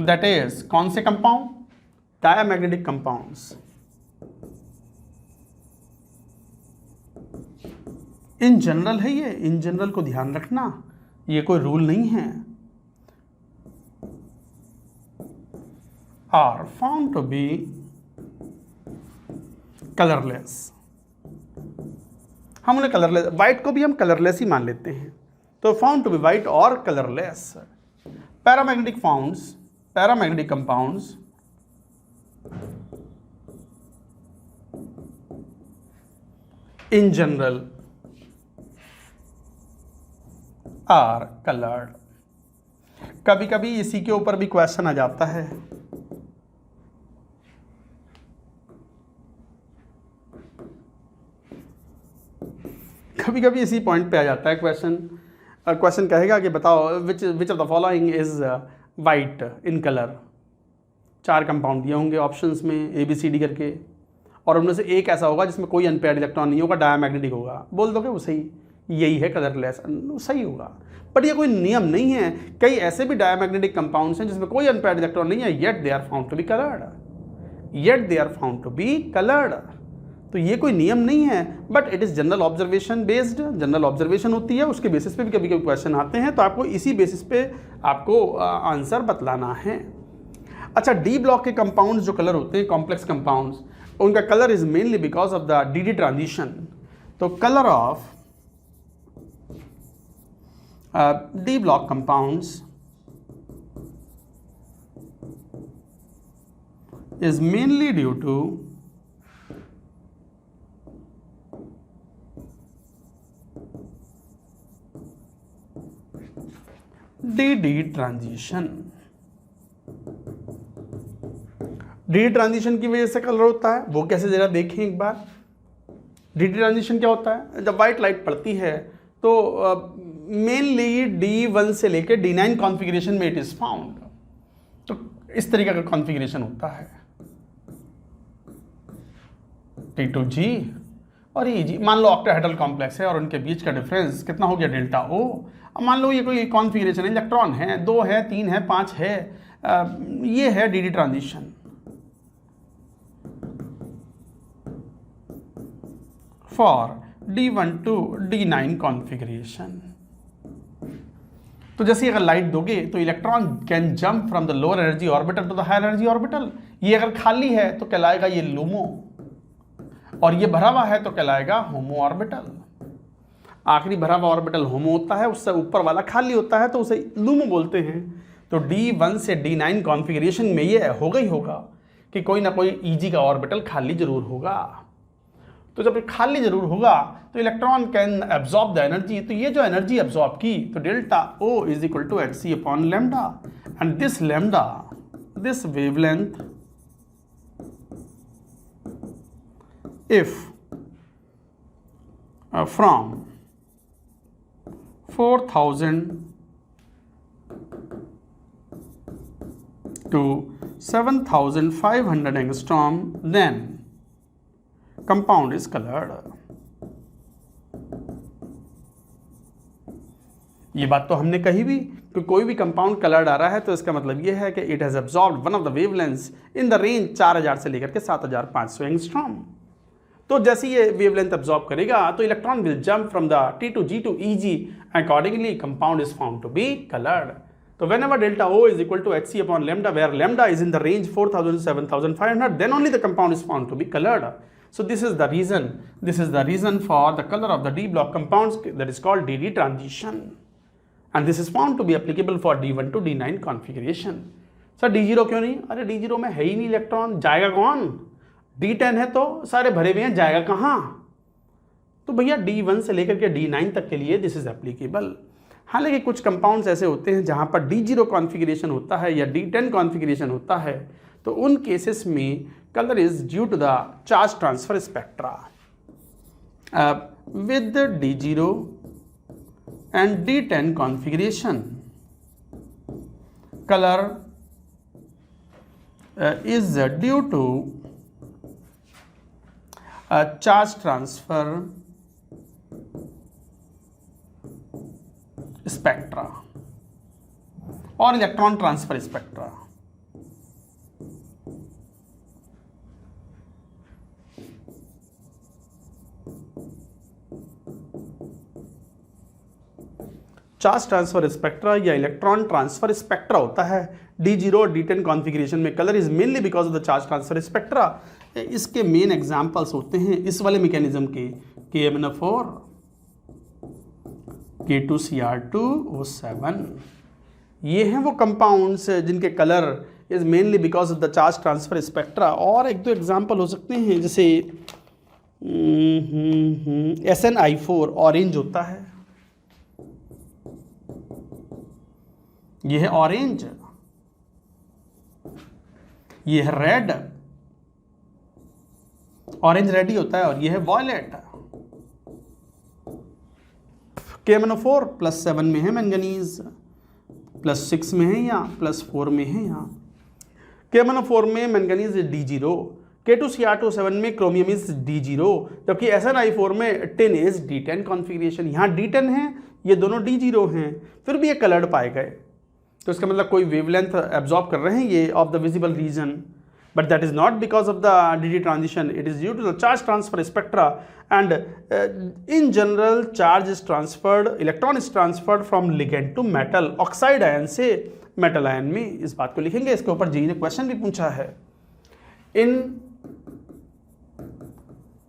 that is कौन से compound? Diamagnetic compounds. In general है ये, इन जनरल को ध्यान रखना, ये कोई रूल नहीं है। Are found to be colourless. हम उन्हें कलरलेस, वाइट को भी हम कलरलेस ही मान लेते हैं, तो फाउंड टू बी वाइट और colourless. Paramagnetic compounds in general R coloured. कभी कभी इसी के ऊपर भी क्वेश्चन आ जाता है। कभी कभी इसी पॉइंट पे आ जाता है क्वेश्चन। क्वेश्चन कहेगा कि बताओ which of the following is white in colour. 4 compound दिए होंगे ऑप्शंस में ABCD करके, और उनमें से एक ऐसा होगा जिसमें कोई अनपेयर्ड इलेक्ट्रॉन नहीं होगा, डायमैग्नेटिक होगा। बोल दोगे वो सही, यही है कलरलेस, सही होगा। बट ये कोई नियम नहीं है। कई ऐसे भी डायमैग्नेटिक कंपाउंड्स हैं जिसमें कोई अनपेयर्ड इलेक्ट्रॉन नहीं है, yet they are found to be coloured. तो ये कोई नियम नहीं है, but it is general observation based. General observation होती है, उसके बेसिस पे भी कभी कभी क्वेश्चन आते हैं, तो आपको इसी बेसिस पे आपको आंसर बतलाना है। अच्छा, डी ब्लॉक के कंपाउंड्स जो कलर होते हैं, कॉम्प्लेक्स कंपाउंड्स, उनका colour is mainly because of the D transition. तो colour of D block compounds is mainly due to D transition. D transition की वजह से कलर होता है, वो कैसे जरा देखें एक बार। डी ट्रांजिशन क्या होता है? जब वाइट लाइट पड़ती है तो मेनली D1 से लेकर D9 कॉन्फ़िगरेशन में इट इज फाउंड। तो इस तरीके का कॉन्फ़िगरेशन होता है, T2G और EG। मान लो ऑक्टाहेड्रल कॉम्प्लेक्स है और उनके बीच का डिफरेंस कितना हो गया? Delta O। अब मान लो ये कोई कॉन्फ़िगरेशन है, इलेक्ट्रॉन है, 2 है, 3 है, 5 है, ये है d transition. For D1 to D9 configuration. तो जैसे अगर लाइट दोगे तो electron can jump from the lower energy orbital to the higher energy orbital. ये अगर खाली है तो कहलाएगा ये लूमो, और ये भरा हुआ है तो कहलाएगा होमो ऑर्बिटल। आखिरी भरा हुआ ऑर्बिटल होमो होता है, उससे ऊपर वाला खाली होता है, तो उसे लूमो बोलते हैं। तो D1 से D9 कॉन्फ़िगरेशन में ये होगा ही होगा कि कोई ना कोई EG का ऑर्बिटल खाली जरूर होगा। तो जब खाली जरूर होगा तो electron can absorb the energy. तो ये जो एनर्जी एब्जॉर्ब की, तो delta O is equal to hc upon lambda, and this lambda, this wavelength, if from 4000 to 7500 angstrom, then compound is colored। ये बात तो हमने कही भी कि कोई भी कंपाउंड कलर्ड आ रहा है तो इसका मतलब ये है कि it has absorbed one of the wavelengths in the range 4000 से लेकर के 7500 एंगस्ट्रॉम। तो जैसे ये वेवलेंथ एब्जॉर्ब करेगा तो electron will jump from the T2G to EG, accordingly compound is found to be colored। तो whenever delta O is equal to hc upon lambda, where lambda is in the range 4000 to 7500, then only the compound is found to be colored। So this is the reason for the color of the D block compounds, that is called DD transition, and this is found to be applicable for D1 to D9 configuration। Sir D0 क्यों नहीं? अरे D0 में है ही नहीं electron, जाएगा कौन? D10 है तो सारे भरे हुए हैं, जाएगा कहाँ? तो भैया D1 से लेकर के D9 तक के लिए दिस इज एप्लीकेबल। हालांकि कुछ कंपाउंड्स ऐसे होते हैं जहाँ पर D0 कॉन्फ़िगरेशन होता है या D10 कॉन्फ़िगरेशन होता है, तो उन केसेस में colour is due to the charge transfer spectra. With D0 and D10 configuration, colour is due to charge transfer spectra और electron transfer spectra. Charge transfer spectra या इलेक्ट्रॉन ट्रांसफर स्पेक्ट्रा होता है D0 और D10 configuration में। Colour is mainly because of the charge transfer spectra. इसके main examples होते हैं इस वाले मैकेनिज्म के KMnO4, K2Cr2O7। ये हैं वो कंपाउंड्स जिनके colour is mainly because of the charge transfer spectra. और एक दो एग्जांपल हो सकते हैं जैसे SnI4 ऑरेंज होता है, ये है ऑरेंज, ये है रेड, ऑरेंज रेड ही होता है, और ये है वॉयलेट। KMnO4 +7 में है मैंगनीज, +6 में है यहाँ, +4 में है यहाँ। KMnO4 में मैंगनीज D0, K2Cr2O7 में क्रोमियम इज D0, जबकि SnI4 में टिन इज D10 कॉन्फ़िगरेशन। यहाँ D10 है, ये दोनों D0 हैं, फिर भी ये कलर्ड पाए गए। तो इसका मतलब कोई वेवलेंथ एब्जॉर्ब कर रहे हैं ये of the visible region, but that is not because of the DD transition, it is due to the charge transfer spectra. And in general charge is transferred, electron is transferred from ligand to metal, oxide ion से metal ion में। इस बात को लिखेंगे, इसके ऊपर जी ने question भी पूछा है। इन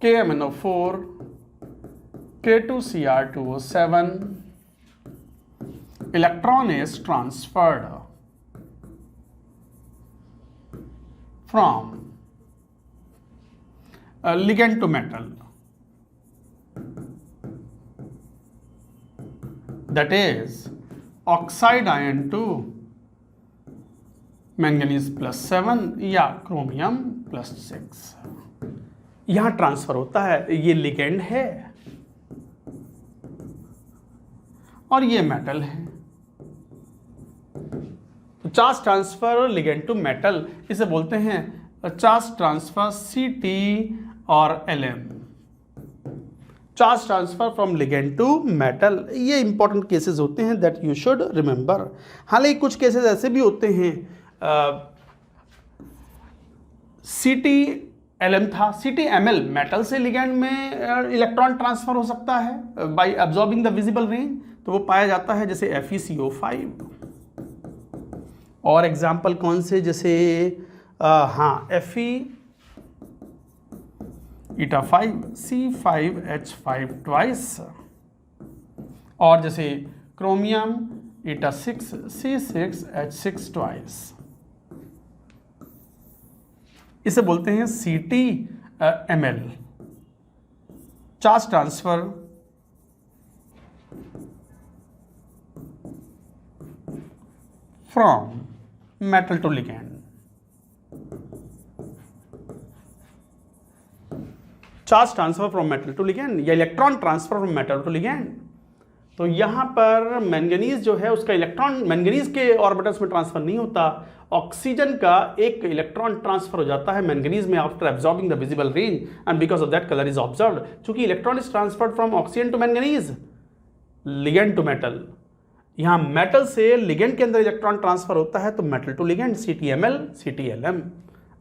KMnO4, K2Cr2O7 electron is transferred from a ligand to metal, that is oxide ion to manganese +7 या chromium +6। यहां ट्रांसफर होता है, ये लिगेंड है और ये मेटल है। Charge transfer ligand to metal, इसे बोलते हैं चार्ज ट्रांसफर CT और LM, charge transfer from ligand to metal. ये इंपॉर्टेंट केसेस होते हैं दैट यू शुड रिमेंबर। हालांकि कुछ केसेस ऐसे भी होते हैं, CT LM था, CT ML मेटल से लिगेंड में इलेक्ट्रॉन ट्रांसफर हो सकता है bye absorbing the visible range, तो वो पाया जाता है जैसे FeCO5। और एग्जाम्पल कौन से, जैसे Fe-eta5 C5H5 ट्वाइस, और जैसे क्रोमियम eta6 C6H6 ट्वाइस। इसे बोलते हैं CT ML, charge transfer from metal to ligand. Charge transfer from metal to ligand या electron transfer from metal to ligand. तो यहां पर मैंगनीज जो है उसका इलेक्ट्रॉन मैंगनीज के ऑर्बिटल्स में ट्रांसफर नहीं होता, ऑक्सीजन का एक इलेक्ट्रॉन ट्रांसफर हो जाता है मैंगनीज में after absorbing the visible range, and because of that colour is observed. चूंकि electron is transferred from oxygen to manganese, ligand to metal, यहाँ मेटल से लिगेंड के अंदर इलेक्ट्रॉन ट्रांसफर होता है, तो metal to ligand CTML CTLM।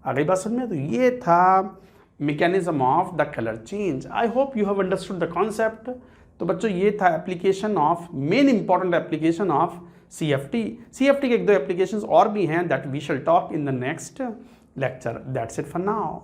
आ गई बात समझ में? तो ये था mechanism of the colour change. I hope you have understood the concept. तो बच्चों ये था application of, main important application of CFT। CFT के एक दो एप्लीकेशंस और भी हैं that we shall talk in the next lecture. That's it for now.